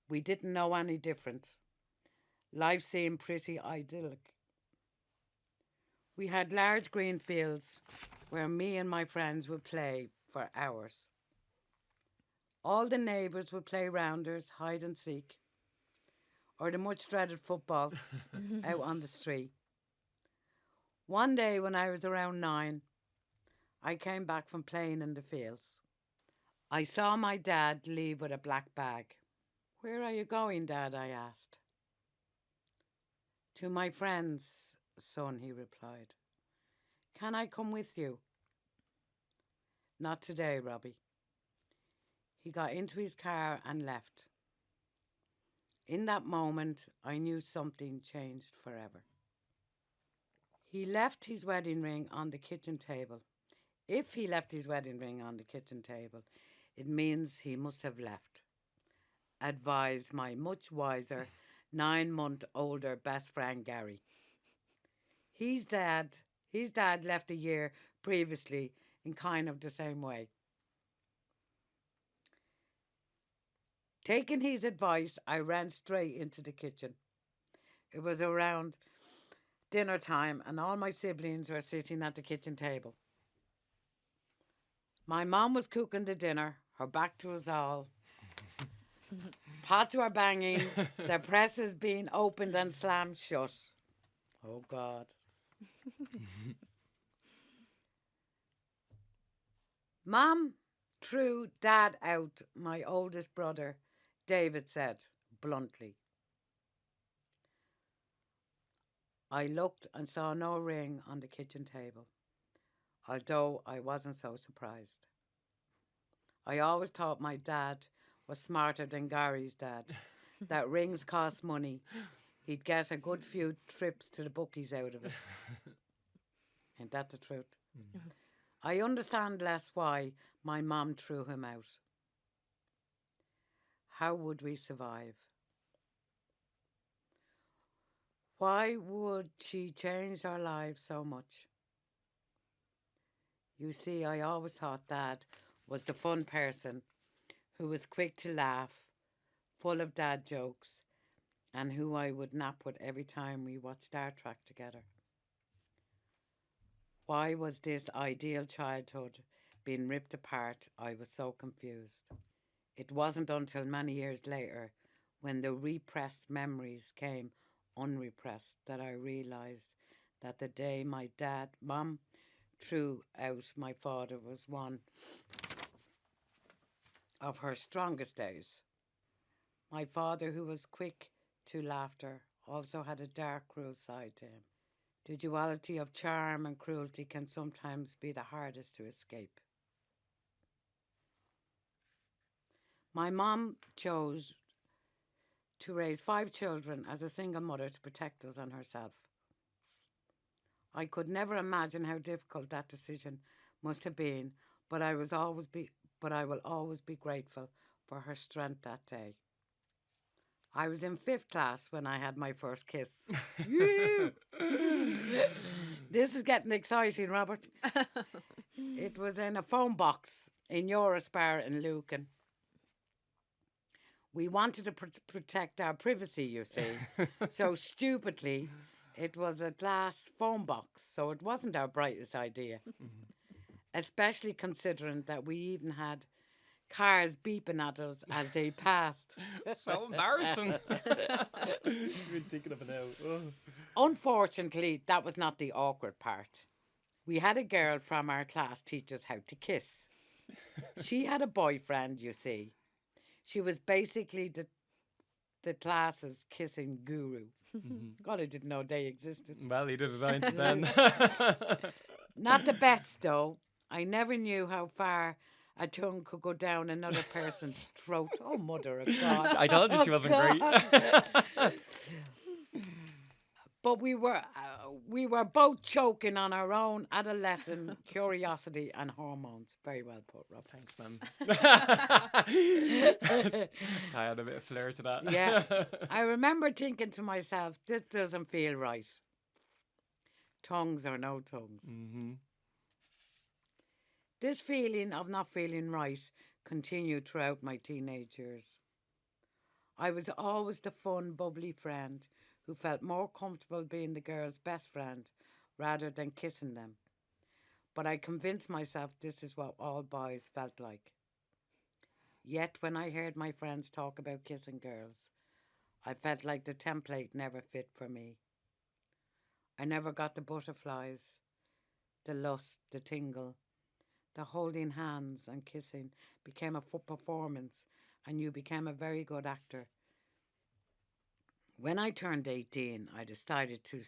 We didn't know any different. Life seemed pretty idyllic. We had large green fields where me and my friends would play for hours. All the neighbours would play rounders, hide and seek, or the much dreaded football out on the street. One day when I was around 9, I came back from playing in the fields. I saw my dad leave with a black bag. "Where are you going, Dad?" I asked. "To my friends, son," he replied. "Can I come with you?" "Not today, Robbie." He got into his car and left. In that moment, I knew something changed forever. He left his wedding ring on the kitchen table. If he left his wedding ring on the kitchen table, it means he must have left, advised my much wiser 9-month-older best friend Gary. His dad left a year previously in kind of the same way. Taking his advice, I ran straight into the kitchen. It was around dinner time and all my siblings were sitting at the kitchen table. My mom was cooking the dinner, her back to us all. Pots were banging, the presses being opened and slammed shut. Oh, God. Mom threw Dad out, my oldest brother, David said bluntly. I looked and saw no ring on the kitchen table, although I wasn't so surprised. I always thought my dad was smarter than Gary's dad, that rings cost money. He'd get a good few trips to the bookies out of it. Ain't that the truth? Mm-hmm. I understand less why my mum threw him out. How would we survive? Why would she change our lives so much? You see, I always thought Dad was the fun person who was quick to laugh, full of dad jokes, and who I would nap with every time we watched Star Trek together. Why was this ideal childhood being ripped apart, I was so confused. It wasn't until many years later, when the repressed memories came unrepressed, that I realised that the day my mum threw out my father was one of her strongest days. My father, who was quick to laughter, also had a dark, cruel side to him. The duality of charm and cruelty can sometimes be the hardest to escape. My mum chose to raise 5 children as a single mother to protect us and herself. I could never imagine how difficult that decision must have been, but I will always be grateful for her strength that day. I was in 5th class when I had my first kiss. This is getting exciting, Robert. It was in a phone box in Eurospar in Lucan. We wanted to protect our privacy, you see. So stupidly, it was a glass phone box, so it wasn't our brightest idea. Especially considering that we even had cars beeping at us as they passed. So embarrassing. You've been thinking of it now. Oh. Unfortunately, that was not the awkward part. We had a girl from our class teach us how to kiss. She had a boyfriend, you see. She was basically the class's kissing guru. God, I didn't know they existed. Well, he did it ain't then. Not the best, though. I never knew how far a tongue could go down another person's throat. Oh, mother of God. I told you she wasn't great. But we were both choking on our own adolescent curiosity and hormones. Very well put, Rob. Thanks, man. I had a bit of flair to that. Yeah. I remember thinking to myself, this doesn't feel right. Tongues or no tongues. Mm-hmm. This feeling of not feeling right continued throughout my teenage years. I was always the fun, bubbly friend who felt more comfortable being the girl's best friend rather than kissing them. But I convinced myself this is what all boys felt like. Yet when I heard my friends talk about kissing girls, I felt like the template never fit for me. I never got the butterflies, the lust, the tingle. The holding hands and kissing became a performance, and you became a very good actor. When I turned 18, I decided to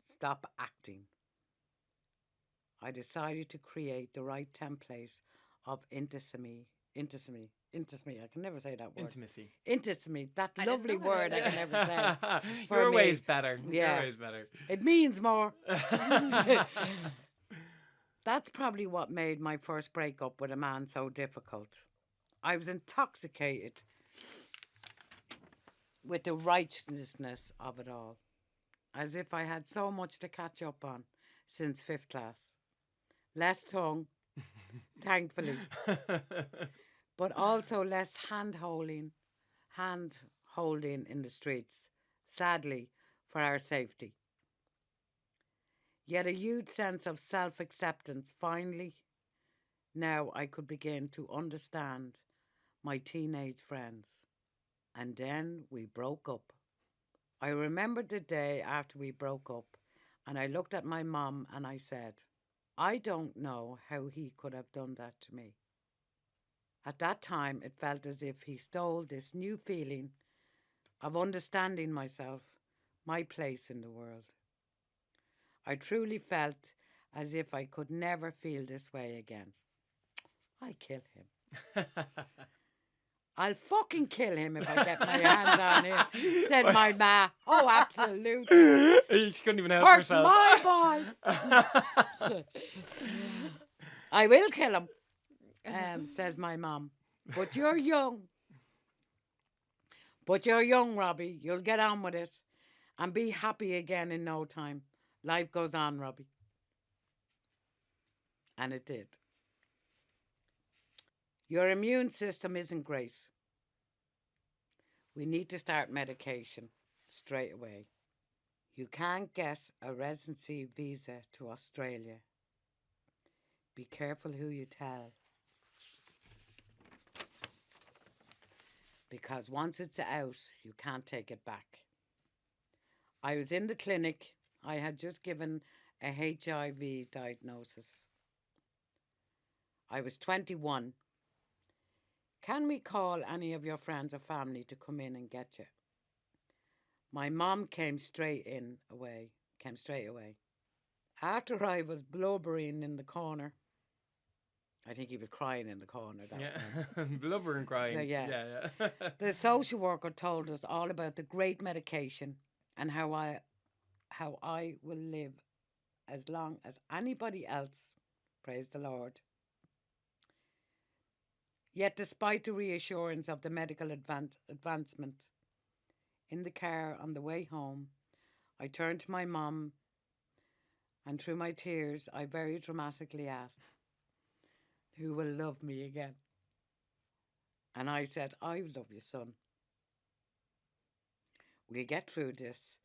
stop acting. I decided to create the right template of intimacy. I can never say that word. Intimacy. That lovely word I can never say. Your way's better. Yeah. Your way's better. It means more. That's probably what made my first breakup with a man so difficult. I was intoxicated with the righteousness of it all, as if I had so much to catch up on since 5th class. Less tongue, thankfully, but also less hand-holding in the streets, sadly, for our safety. Yet a huge sense of self-acceptance. Finally, now I could begin to understand my teenage friends. And then we broke up. I remembered the day after we broke up, and I looked at my mum and I said, I don't know how he could have done that to me. At that time, it felt as if he stole this new feeling of understanding myself, my place in the world. I truly felt as if I could never feel this way again. I'll kill him. I'll fucking kill him if I get my hands on him, said my ma. Oh, absolutely. She couldn't even help herself. My boy. I will kill him, says my mum. But you're young. Robbie. You'll get on with it and be happy again in no time. Life goes on, Robbie. And it did. Your immune system isn't great. We need to start medication straight away. You can't get a residency visa to Australia. Be careful who you tell. Because once it's out, you can't take it back. I was in the clinic. I had just given a HIV diagnosis. I was 21. Can we call any of your friends or family to come in and get you? My mum came straight away. After I was blubbering in the corner, I think he was crying in the corner. Blubber and crying. Yeah. The social worker told us all about the great medication and how I will live as long as anybody else. Praise the Lord. Yet despite the reassurance of the medical advancement, in the car on the way home, I turned to my mum and through my tears, I very dramatically asked, who will love me again? And I said, I love you, son. We'll get through this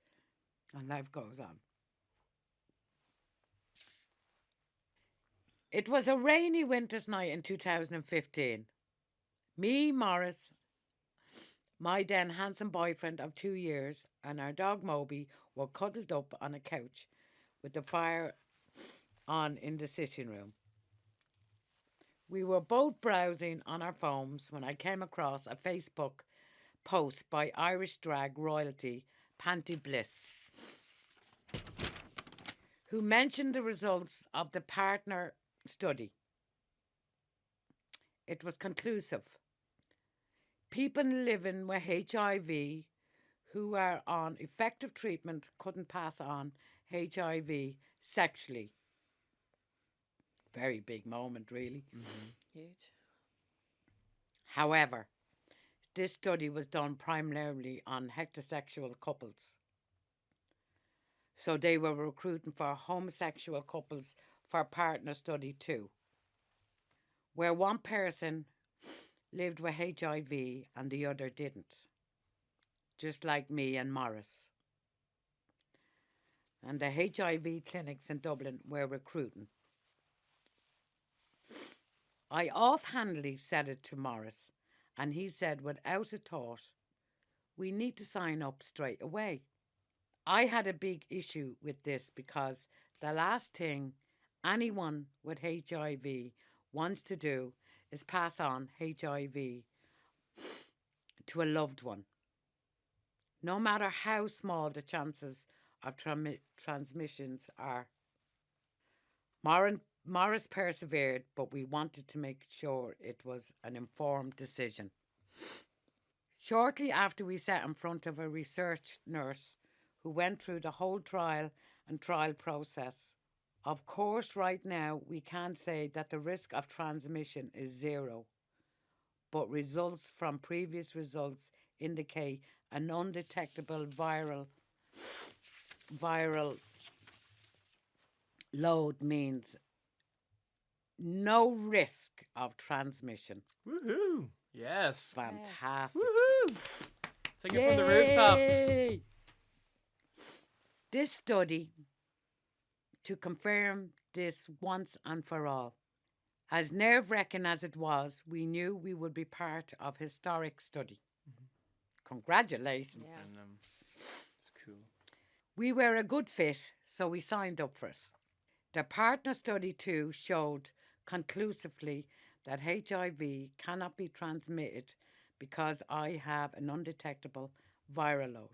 and life goes on. It was a rainy winter's night in 2015. Me, Morris, my then handsome boyfriend of 2 years, and our dog Moby were cuddled up on a couch with the fire on in the sitting room. We were both browsing on our phones when I came across a Facebook post by Irish drag royalty Panty Bliss, who mentioned the results of the partner study. It was conclusive. People living with HIV who are on effective treatment couldn't pass on HIV sexually. Very big moment, really. Mm-hmm. Huge. However, this study was done primarily on heterosexual couples. So they were recruiting for homosexual couples for partner study 2, where one person lived with HIV and the other didn't, just like me and Morris. And the HIV clinics in Dublin were recruiting. I offhandedly said it to Morris, and he said without a thought, we need to sign up straight away. I had a big issue with this because the last thing anyone with HIV wants to do is pass on HIV to a loved one, no matter how small the chances of transmissions are. Morris persevered, but we wanted to make sure it was an informed decision. Shortly after, we sat in front of a research nurse who went through the whole trial process. Of course, right now, we can't say that the risk of transmission is 0, but results from previous results indicate an undetectable viral load means no risk of transmission. Woohoo! Yes. Fantastic. Woohoo! Sing it from the rooftops. Yay! This study to confirm this once and for all. As nerve-wracking as it was, we knew we would be part of a historic study. Mm-hmm. Congratulations. Yeah. And, it's cool. We were a good fit, so we signed up for it. The partner study 2 showed conclusively that HIV cannot be transmitted because I have an undetectable viral load.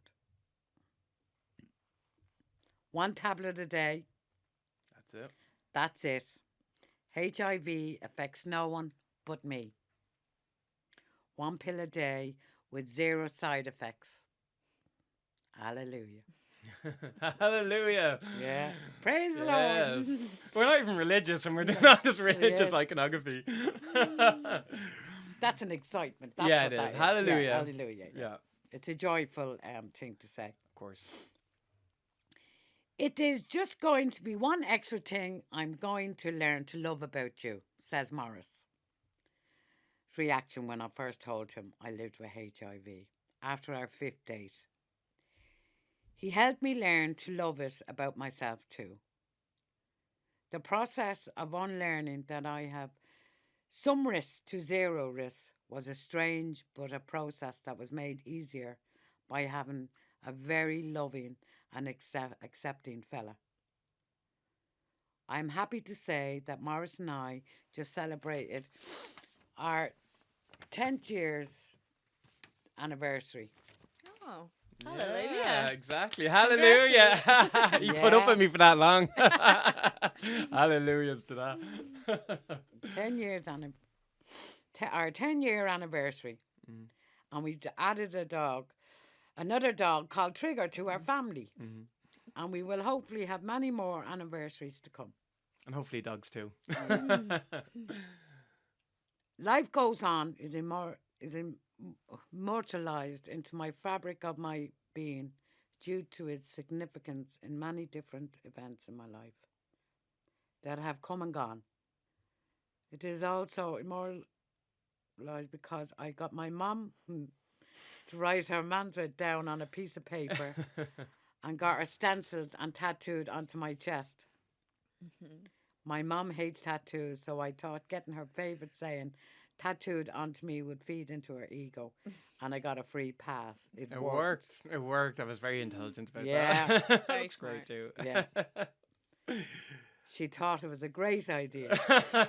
1 tablet a day. That's it. That's it. HIV affects no one but me. 1 pill a day with 0 side effects. Hallelujah. Hallelujah. Yeah. Praise the Yes. Lord. We're not even religious, and we're doing all this religious Yes. iconography. That's an excitement. That's Yeah, what it that is. is. Hallelujah. Yeah, hallelujah. Yeah, It's a joyful thing to say. of course. It is just going to be one extra thing I'm going to learn to love about you, says Morris. His reaction when I first told him I lived with HIV after our 5th date. He helped me learn to love it about myself too. The process of unlearning that I have some risk to zero risk was a strange but a process that was made easier by having a very loving and accepting fella. I'm happy to say that Morris and I just celebrated our 10th year's anniversary. Oh, Yeah, hallelujah. exactly. Hallelujah. You put up Yeah. with me for that long. Hallelujahs to that. 10 years on our 10-year anniversary. And we added another dog called Trigger to our family. And we will hopefully have many more anniversaries to come. And hopefully dogs too. Life goes on is immortalized into my fabric of my being due to its significance in many different events in my life that have come and gone. It is also immortalized because I got my mum to write her mantra down on a piece of paper and got her stenciled and tattooed onto my chest. My mum hates tattoos, so I thought getting her favourite saying tattooed onto me would feed into her ego, and I got a free pass. It worked. It worked. I was very intelligent about Yeah. that. Very That's great smart. too. Yeah. She thought it was a great idea.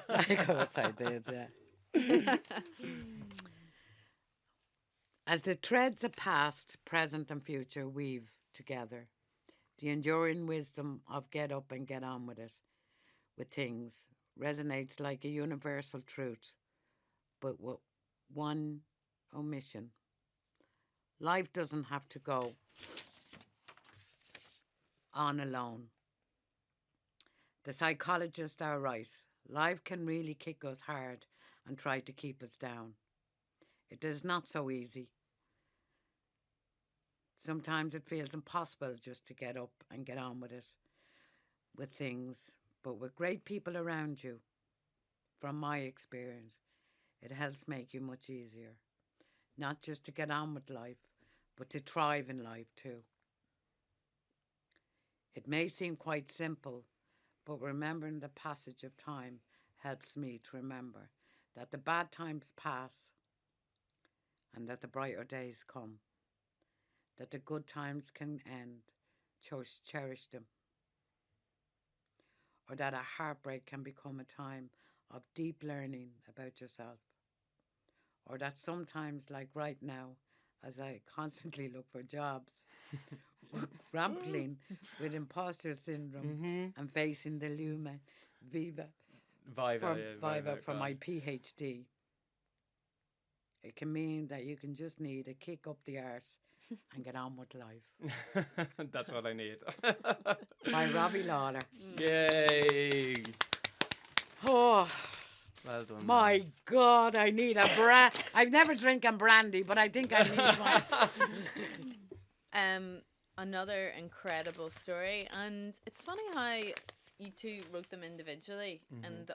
Of course I did, yeah. As the threads of past, present and future weave together, the enduring wisdom of get up and get on with it, with things, resonates like a universal truth, but with one omission. Life doesn't have to go on alone. The psychologists are right. Life can really kick us hard and try to keep us down. It is not so easy. Sometimes it feels impossible just to get up and get on with it, with things. But with great people around you, from my experience, it helps make you much easier. Not just to get on with life, but to thrive in life too. It may seem quite simple, but remembering the passage of time helps me to remember that the bad times pass and that the brighter days come, that the good times can end, cherish them, or that a heartbreak can become a time of deep learning about yourself, or that sometimes, like right now, as I constantly look for jobs, grappling with imposter syndrome and facing the Lumen Viva for my PhD. It can mean that you can just need a kick up the arse and get on with life. That's what I need. By Robbie Lawlor. Yay! Oh, Well done. my God, I need a I've never drinking brandy, but I think I need one. Another incredible story, and it's funny how you two wrote them individually, and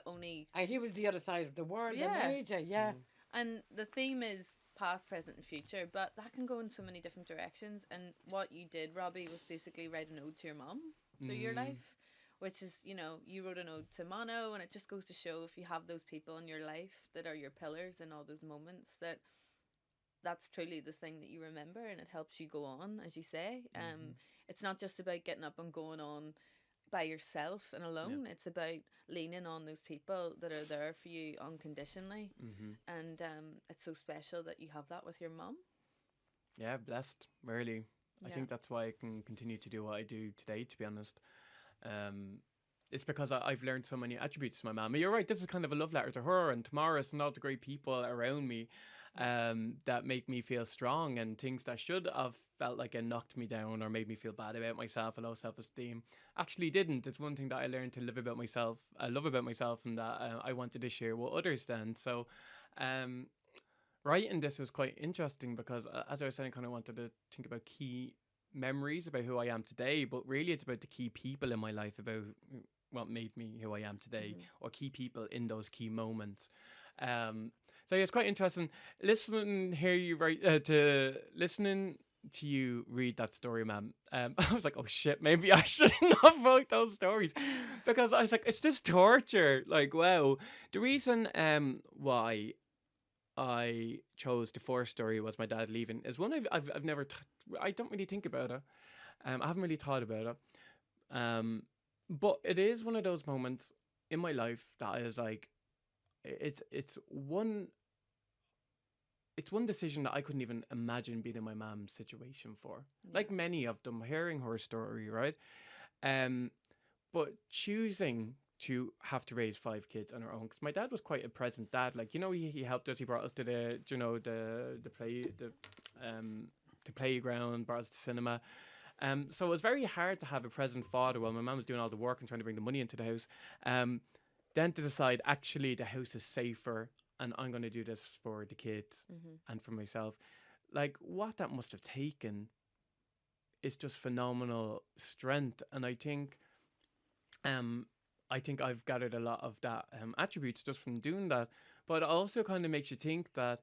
He was the other side of the world, Yeah. in Asia, yeah. and the theme is past, present, and future, but that can go in so many different directions. And what you did, Robbie, was basically write an ode to your mum through your life, which is, you wrote an ode to Mono, and it just goes to show if you have those people in your life that are your pillars in all those moments, that's truly the thing that you remember, and it helps you go on, as you say. It's not just about getting up and going on by yourself and alone. It's about leaning on those people that are there for you unconditionally. And it's so special that you have that with your mum. Yeah, blessed, really. I Yeah. think that's why I can continue to do what I do today, to be honest. It's because I've learned so many attributes to my mum. You're right, this is kind of a love letter to her and to Morris and all the great people around me that make me feel strong, and things that should have felt like it knocked me down or made me feel bad about myself, a low self-esteem, actually didn't. It's one thing that I learned to love about myself, and that I wanted to share with others then. So writing this was quite interesting because, as I was saying, I kind of wanted to think about key memories about who I am today, but really it's about the key people in my life, about what made me who I am today, or key people in those key moments. So yeah, it's quite interesting listening. Hear you write listening to you read that story, ma'am, I was like, oh shit, maybe I shouldn't have wrote those stories, because I was like, it's this torture. Like, wow. The reason why I chose the first story was my dad leaving is one I've never I don't really think about it. I haven't really thought about it. But it is one of those moments in my life that I was like, it's one decision that I couldn't even imagine being in my mom's situation for. Like many of them, hearing her story, right? But choosing to have to raise 5 kids on her own, because my dad was quite a present dad. Like, he helped us. He brought us to the playground, brought us to cinema. So it was very hard to have a present father while my mum was doing all the work and trying to bring the money into the house. Then to decide, actually, the house is safer and I'm going to do this for the kids and for myself. Like, what that must have taken is just phenomenal strength. And I think I've gathered a lot of that attributes just from doing that. But it also kind of makes you think that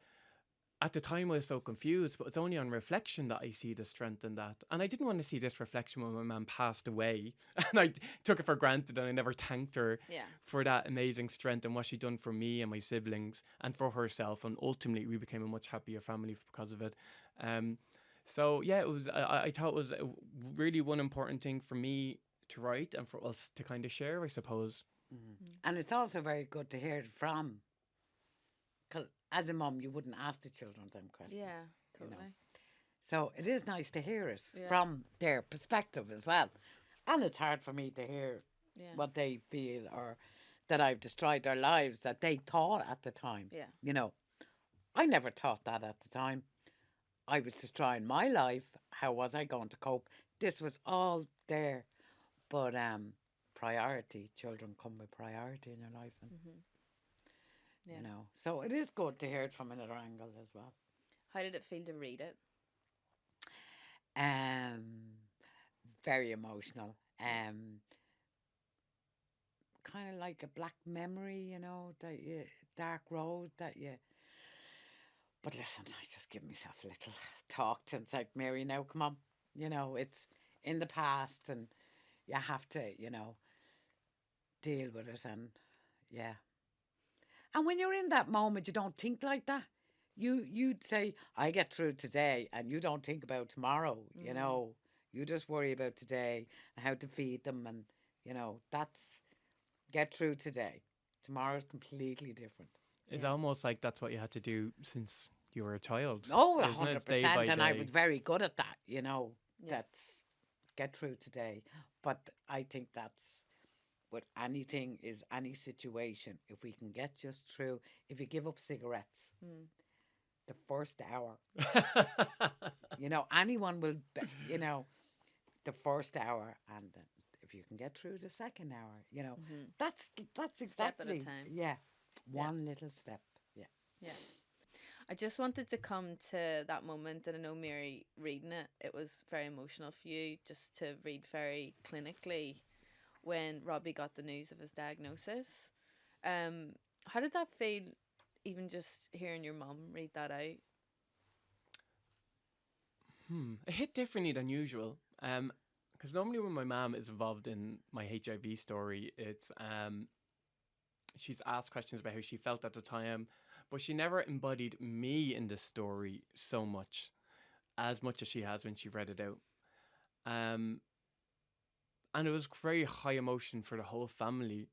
at the time I was so confused, but it's only on reflection that I see the strength in that. And I didn't want to see this reflection when my mum passed away. And I took it for granted and I never thanked her for that amazing strength and what she'd done for me and my siblings and for herself. And ultimately we became a much happier family because of it. So yeah, it was. I thought it was really one important thing for me to write and for us to kind of share, I suppose. And it's also very good to hear it from, because as a mum, you wouldn't ask the children them questions. Yeah, totally. So it is nice to hear it from their perspective as well. And it's hard for me to hear what they feel, or that I've destroyed their lives, that they thought at the time. Yeah. I never thought that at the time. I was destroying my life. How was I going to cope? This was all there. But priority, children come with priority in your life. And, so it is good to hear it from another angle as well. How did it feel to read it? Very emotional. Kind of like a black memory, dark road that you... But listen, I just give myself a little talk to and say, Mary, now come on. It's in the past and you have to, deal with it. And and when you're in that moment, you don't think like that. You'd say, I get through today, and you don't think about tomorrow. You just worry about today and how to feed them, and that's get through today. Tomorrow's completely different. It's almost like that's what you had to do since you were a child. Oh, isn't it? 100%. Day by And I day. was very good at that, That's get through today. But I think that's with anything, is any situation. If we can get just through, if you give up cigarettes, the first hour, anyone will, the first hour, and if you can get through the second hour, that's exactly. Step at a time. Yeah. One little step. Yeah. I just wanted to come to that moment, and I know, Mary, reading it was very emotional for you, just to read very clinically when Robbie got the news of his diagnosis. How did that feel, even just hearing your mum read that out? It hit differently than usual. Because normally when my mum is involved in my HIV story, it's she's asked questions about how she felt at the time, but she never embodied me in the story so much as she has when she read it out. And it was very high emotion for the whole family.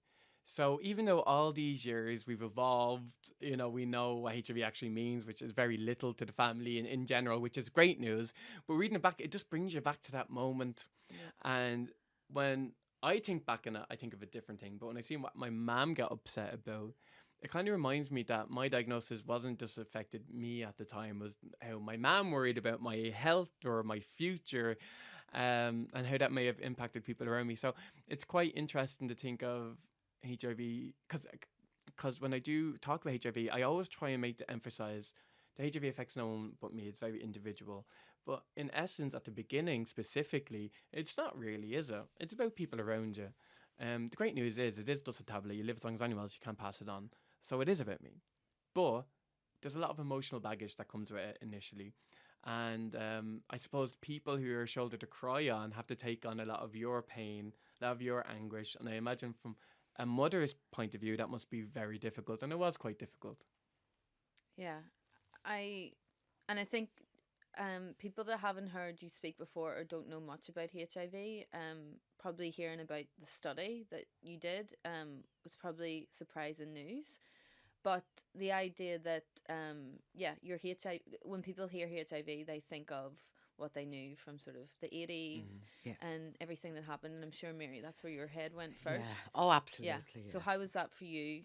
So even though all these years we've evolved, we know what HIV actually means, which is very little to the family in general, which is great news. But reading it back, it just brings you back to that moment. Yeah. And when I think back on it, I think of a different thing. But when I see what my mum got upset about, it kind of reminds me that my diagnosis wasn't just affected me at the time, it was how my mum worried about my health or my future, and how that may have impacted people around me. So it's quite interesting to think of HIV, because when I do talk about HIV, I always try and make the emphasize the HIV affects no one but me. It's very individual. But in essence, at the beginning specifically, it's not really, is it? It's about people around you. The great news is it is just a tablet. You live as long as anyone else, you can't pass it on. So it is about me. But there's a lot of emotional baggage that comes with it initially. And I suppose people who are a shoulder to cry on have to take on a lot of your pain, a lot of your anguish. And I imagine from a mother's point of view, that must be very difficult. And it was quite difficult. Yeah, I think people that haven't heard you speak before or don't know much about HIV, probably hearing about the study that you did was probably surprising news. But the idea that your HIV, when people hear HIV, they think of what they knew from sort of the 80s Yeah. and everything that happened. And I'm sure, Mary, that's where your head went first. Yeah. Oh, absolutely. So yeah. how was that for you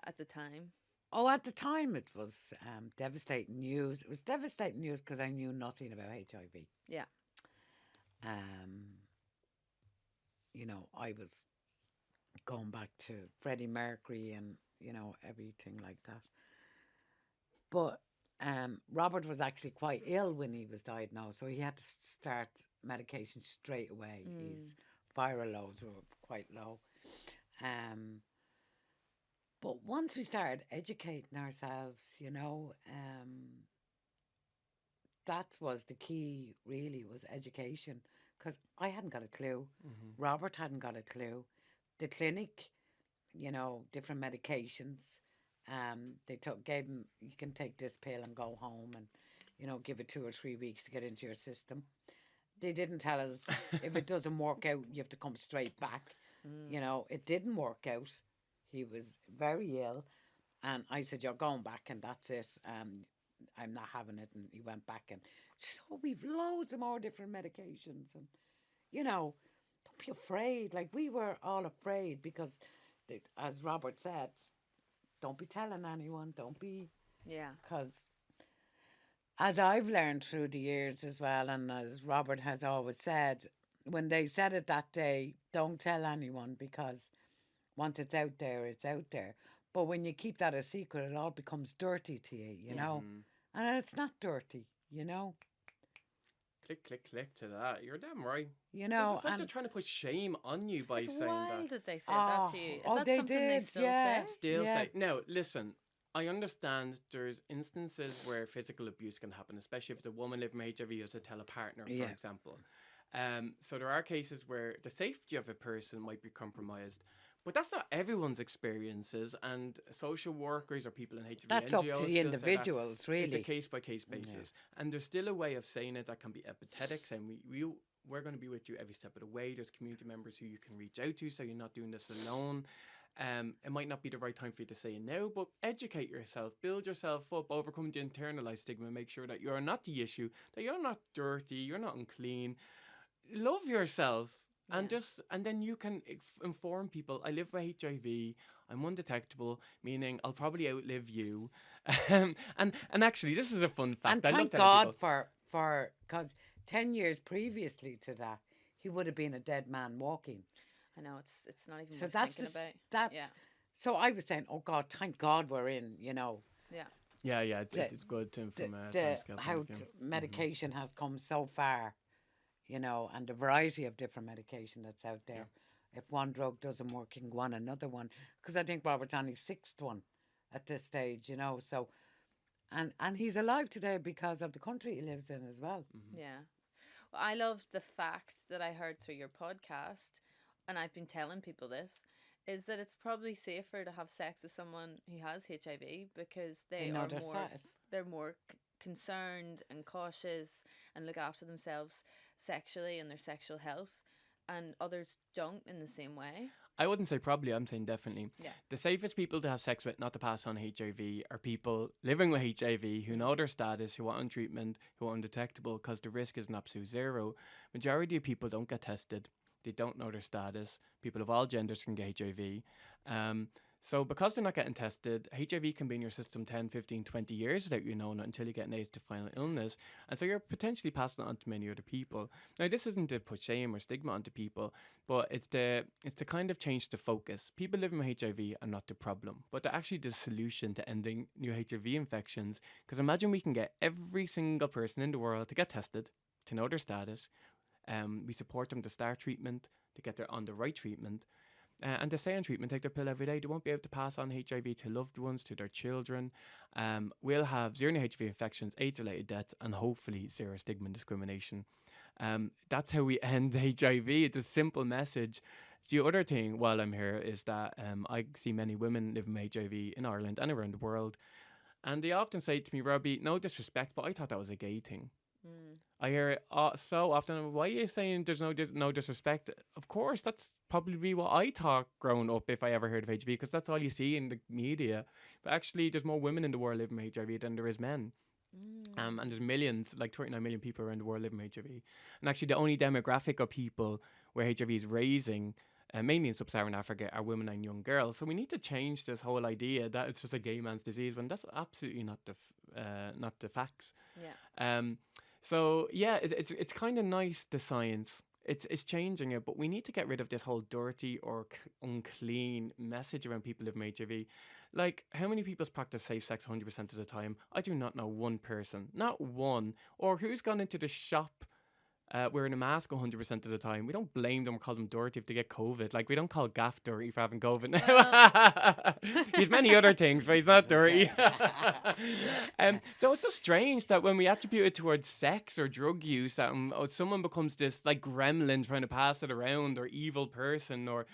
at the time? Oh, at the time it was devastating news. It was devastating news because I knew nothing about HIV. Yeah. You know, I was going back to Freddie Mercury and, you know, everything like that. But Robert was actually quite ill when he was diagnosed, so he had to start medication straight away. His viral loads were quite low. But once we started educating ourselves, you know, that was the key, really, was education. Because I hadn't got a clue. Robert hadn't got a clue. The clinic, you know, different medications. They gave him, you can take this pill and go home and, you know, give it 2 or 3 weeks to get into your system. They didn't tell us if it doesn't work out, you have to come straight back. You know, it didn't work out. He was very ill. And I said, you're going back and that's it. I'm not having it. And he went back and, so we've loads of more different medications. And, you know, don't be afraid. Like, we were all afraid because, as Robert said, don't be telling anyone. Don't be. Yeah. Because, as I've learned through the years as well, and as Robert has always said, when they said it that day, don't tell anyone, because once it's out there, it's out there. But when you keep that a secret, it all becomes dirty to you, you know? And it's not dirty, you know? Click, click, click to that. You're damn right. You know, It's like they're trying to put shame on you by It's saying wild that. that they said that to you. Is that they something they did, still yeah. say? Still Yeah. say no. Listen, I understand there's instances where physical abuse can happen, especially if it's a woman living with HIV has to tell a partner, for Yeah. example. So there are cases where the safety of a person might be compromised, but that's not everyone's experiences. And social workers or people in HIV That's NGOs up to the still say that. individuals, It's a really. case by case basis, and there's still a way of saying it that can be empathetic, saying we're going to be with you every step of the way. There's community members who you can reach out to, so you're not doing this alone. It might not be the right time for you to say now, but educate yourself, build yourself up, overcome the internalized stigma, make sure that you're not the issue, that you're not dirty, you're not unclean. Love yourself. And then you can inform people. I live with HIV. I'm undetectable, meaning I'll probably outlive you. And actually, this is a fun fact. And I love thank telling God people. for because 10 years previously to that, he would have been a dead man walking. I know, it's not even So worth that's thinking about. that's. Yeah. So I was saying, oh God, thank God we're in. You know, Yeah. Yeah, it's the- good to from a the timescale how point of view. medication has come so far, you know, and the variety of different medication that's out there. If one drug doesn't work, you can go on another one. Because I think Robert's on his 6th one at this stage, you know. So, and he's alive today because of the country he lives in as well. Yeah. Well, I loved the fact that I heard through your podcast, and I've been telling people this, is that it's probably safer to have sex with someone who has HIV because they know are their more status. they're more concerned and cautious and look after themselves sexually and their sexual health, and others don't in the same way. I wouldn't say probably, I'm saying definitely. Yeah. The safest people to have sex with, not to pass on HIV, are people living with HIV who know their status, who are on treatment, who are undetectable, because the risk is an absolute zero. Majority of people don't get tested. They don't know their status. People of all genders can get HIV. So because they're not getting tested, HIV can be in your system 10, 15, 20 years without you knowing it until you get an AIDS-defined illness. And so you're potentially passing it on to many other people. Now, this isn't to put shame or stigma onto people, but it's to kind of change the focus. People living with HIV are not the problem, but they're actually the solution to ending new HIV infections. Because imagine we can get every single person in the world to get tested, to know their status. We support them to start treatment, to get on the right treatment. and they stay on treatment, take their pill every day. They won't be able to pass on HIV to loved ones, to their children. We'll have zero HIV infections, AIDS-related deaths, and hopefully zero stigma and discrimination. That's how we end HIV. It's a simple message. The other thing while I'm here is that I see many women living with HIV in Ireland and around the world. And they often say to me, Robbie, no disrespect, but I thought that was a gay thing. I hear it so often. Why are you saying there's no disrespect? Of course, that's probably what I thought growing up if I ever heard of HIV, because that's all you see in the media. But actually, there's more women in the world living with HIV than there is men. And there's millions, like 39 million people around the world living with HIV. And actually, the only demographic of people where HIV is raising, mainly in sub-Saharan Africa, are women and young girls. So we need to change this whole idea that it's just a gay man's disease, when that's absolutely not the facts. Yeah. So yeah, it's kind of nice, the science. It's changing it, but we need to get rid of this whole dirty or unclean message around people living with HIV. Like, how many people practice safe sex 100% of the time? I do not know one person, not one. Or who's gone into the shop wearing a mask 100% of the time. We don't blame them or call them dirty if they get COVID. Like, we don't call Gaff dirty for having COVID. He's many other things, but he's not dirty. So it's just strange that when we attribute it towards sex or drug use, that someone becomes this like gremlin trying to pass it around, or evil person, or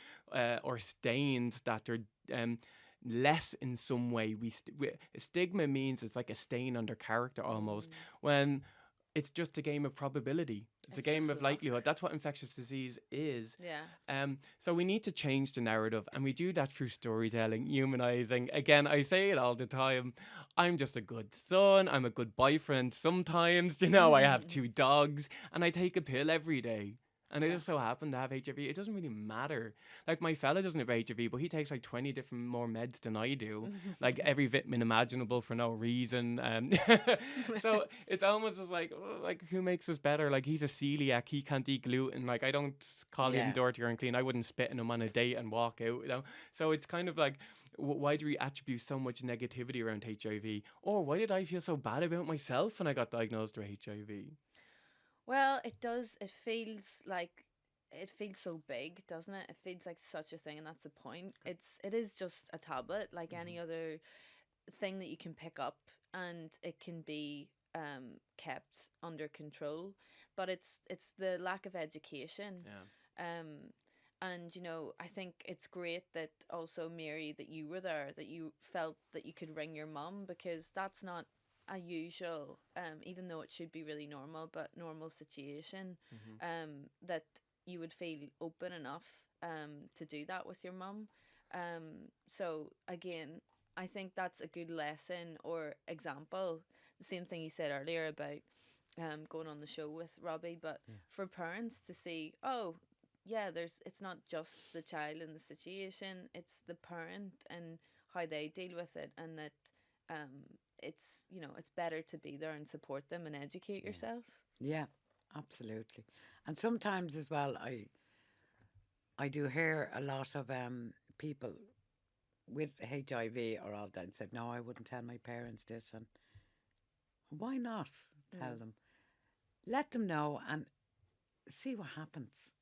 stains that they're less in some way. Stigma means it's like a stain on their character almost, when it's just a game of probability. It's a game of likelihood. That's what infectious disease is. Yeah. So we need to change the narrative, and we do that through storytelling, humanizing. Again, I say it all the time. I'm just a good son. I'm a good boyfriend. Sometimes, I have 2 dogs, and I take a pill every day. And I just so happen to have HIV. It doesn't really matter. Like, my fella doesn't have HIV, but he takes like 20 different more meds than I do. Like, every vitamin imaginable for no reason. So it's almost just like who makes us better? Like, he's a celiac. He can't eat gluten. Like, I don't call him dirty or unclean. I wouldn't spit in him on a date and walk out. So it's kind of like, why do we attribute so much negativity around HIV? Or why did I feel so bad about myself when I got diagnosed with HIV? Well, it does. It feels so big, doesn't it? It feels like such a thing, and that's the point. It is just a tablet, like any other thing that you can pick up, and it can be kept under control. But it's the lack of education. Yeah. And I think it's great that also, Mary, that you were there, that you felt that you could ring your mum, because that's not a usual, even though it should be really normal, but normal situation, that you would feel open enough to do that with your mum. So again, I think that's a good lesson or example. The same thing you said earlier about going on the show with Robbie, but for parents to see, it's not just the child in the situation, it's the parent and how they deal with it, and that it's better to be there and support them and educate yourself. Yeah, absolutely. And sometimes as well, I do hear a lot of people with HIV or all that, and said, no, I wouldn't tell my parents this. And why not tell them? Let them know and see what happens.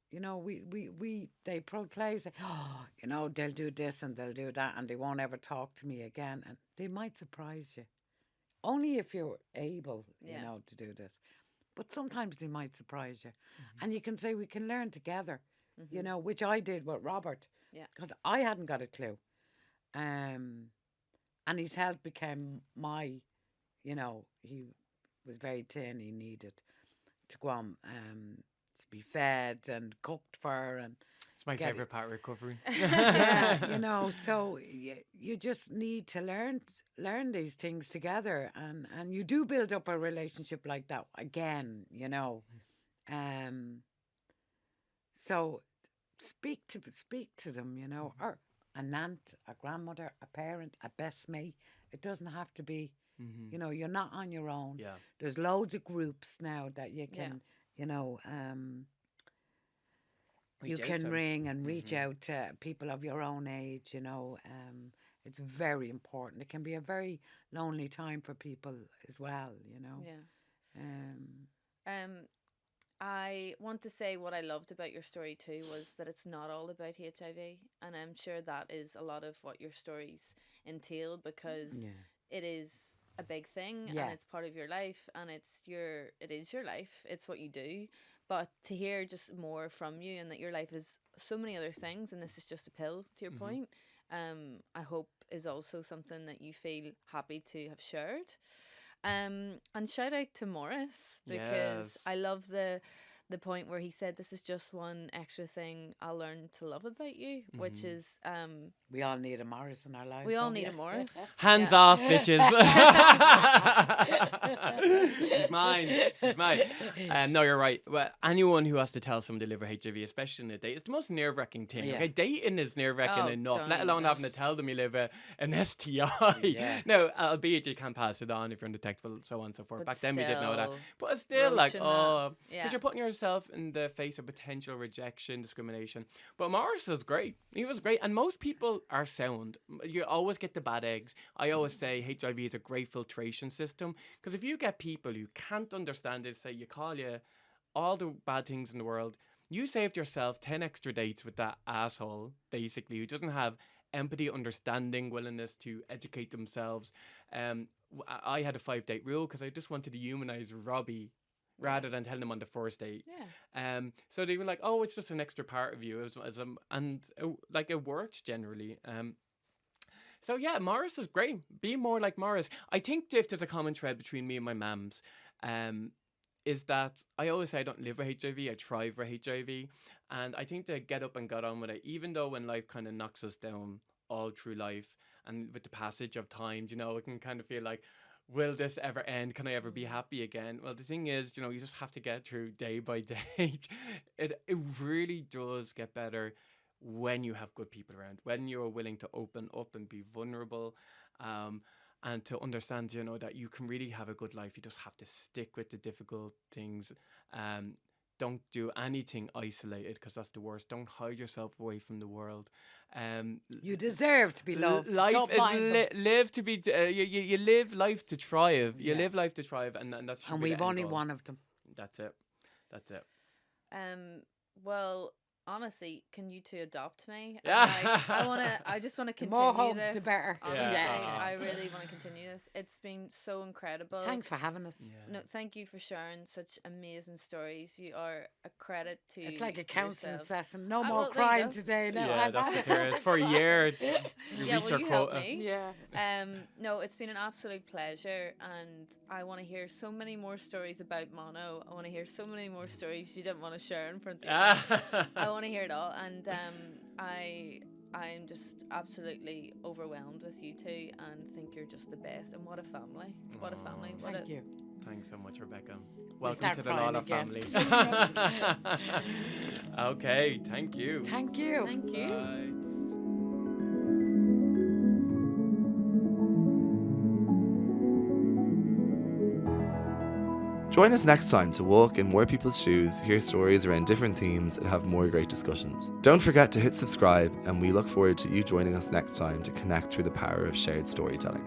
They proclaim, say, they'll do this and they'll do that, and they won't ever talk to me again. And they might surprise you. Only if you're able, to do this. But sometimes they might surprise you. And you can say, we can learn together, which I did with Robert. Yeah. Because I hadn't got a clue. And his health became he was very thin. He needed to go on to be fed and cooked for, and it's my favorite part of recovery. Yeah, so you just need to learn these things together, and you do build up a relationship like that again, so speak to them, or an aunt, a grandmother, a parent, a best mate. It doesn't have to be, you're not on your own. Yeah. There's loads of groups now that you can, you can ring and reach out to people of your own age, it's very important. It can be a very lonely time for people as well, Yeah. I want to say what I loved about your story too was that it's not all about HIV, and I'm sure that is a lot of what your stories entail, because it is a big thing and it's part of your life, and it is your life, it's what you do. But to hear just more from you, and that your life is so many other things, and this is just a pill, to your point, I hope is also something that you feel happy to have shared. And shout out to Morris, because I love the point where he said, this is just one extra thing I'll learn to love about you, which is we all need a Morris in our lives. we all need a Morris. Hands off, bitches. It's mine. It's mine. No, you're right. Well, anyone who has to tell someone they live with HIV, especially in a date, it's the most nerve-wracking thing. Okay, dating is nerve-wracking enough, let alone having to tell them you live an STI. No, albeit you can't pass it on if you're undetectable, so on and so forth. But back then we didn't know that. still, But it's still like, broaching because you're putting yourself in the face of potential rejection, discrimination. But Morris was great. He was great. And most people are sound. You always get the bad eggs. I always say HIV is a great filtration system, because if you get people who can't understand it, say you call you all the bad things in the world, you saved yourself 10 extra dates with that asshole, basically, who doesn't have empathy, understanding, willingness to educate themselves. I had a 5-date rule because I just wanted to humanize Robbie rather than telling them on the first date. So they were like, oh, it's just an extra part of you. Like it works generally. So yeah, Morris is great. Be more like Morris. I think if there's a common thread between me and my mams, is that I always say I don't live with HIV, I thrive for HIV. And I think they get up and got on with it, even though when life kind of knocks us down all through life, and with the passage of time, you know, it can kind of feel like, will this ever end? Can I ever be happy again? Well, the thing is, you know, you just have to get through day by day. It really does get better when you have good people around, when you're willing to open up and be vulnerable, and to understand, you know, that you can really have a good life. You just have to stick with the difficult things. Don't do anything isolated, because that's the worst. Don't hide yourself away from the world. You deserve to be loved. Life Don't is mind them. live to be. You live life to thrive. You live life to thrive, and that's. And we've only one of them. That's it. That's it. Well, honestly, can you two adopt me? Yeah. I just wanna continue more homes, this. the better. Honestly, Yeah. I really want to continue this. It's been so incredible. Thanks for having us. No, thank you for sharing such amazing stories. You are a credit to. It's like a counselling yourselves. session. No Ah, more well, there you crying go. today. No, Yeah, that's it. There is. For a year, you Yeah, reach will your you help quota. me? Yeah. No, it's been an absolute pleasure, and I want to hear so many more stories about mono. I want to hear so many more stories you didn't want to share in front of me. I want to hear it all, and I'm just absolutely overwhelmed with you two, and think you're just the best. And what a family! What a family! Thank you. Thanks so much, Rebekah. Welcome start to the crying Lawlor again. family. Okay, thank you. Thank you. Thank you. Bye. Join us next time to walk in more people's shoes, hear stories around different themes, and have more great discussions. Don't forget to hit subscribe, and we look forward to you joining us next time to connect through the power of shared storytelling.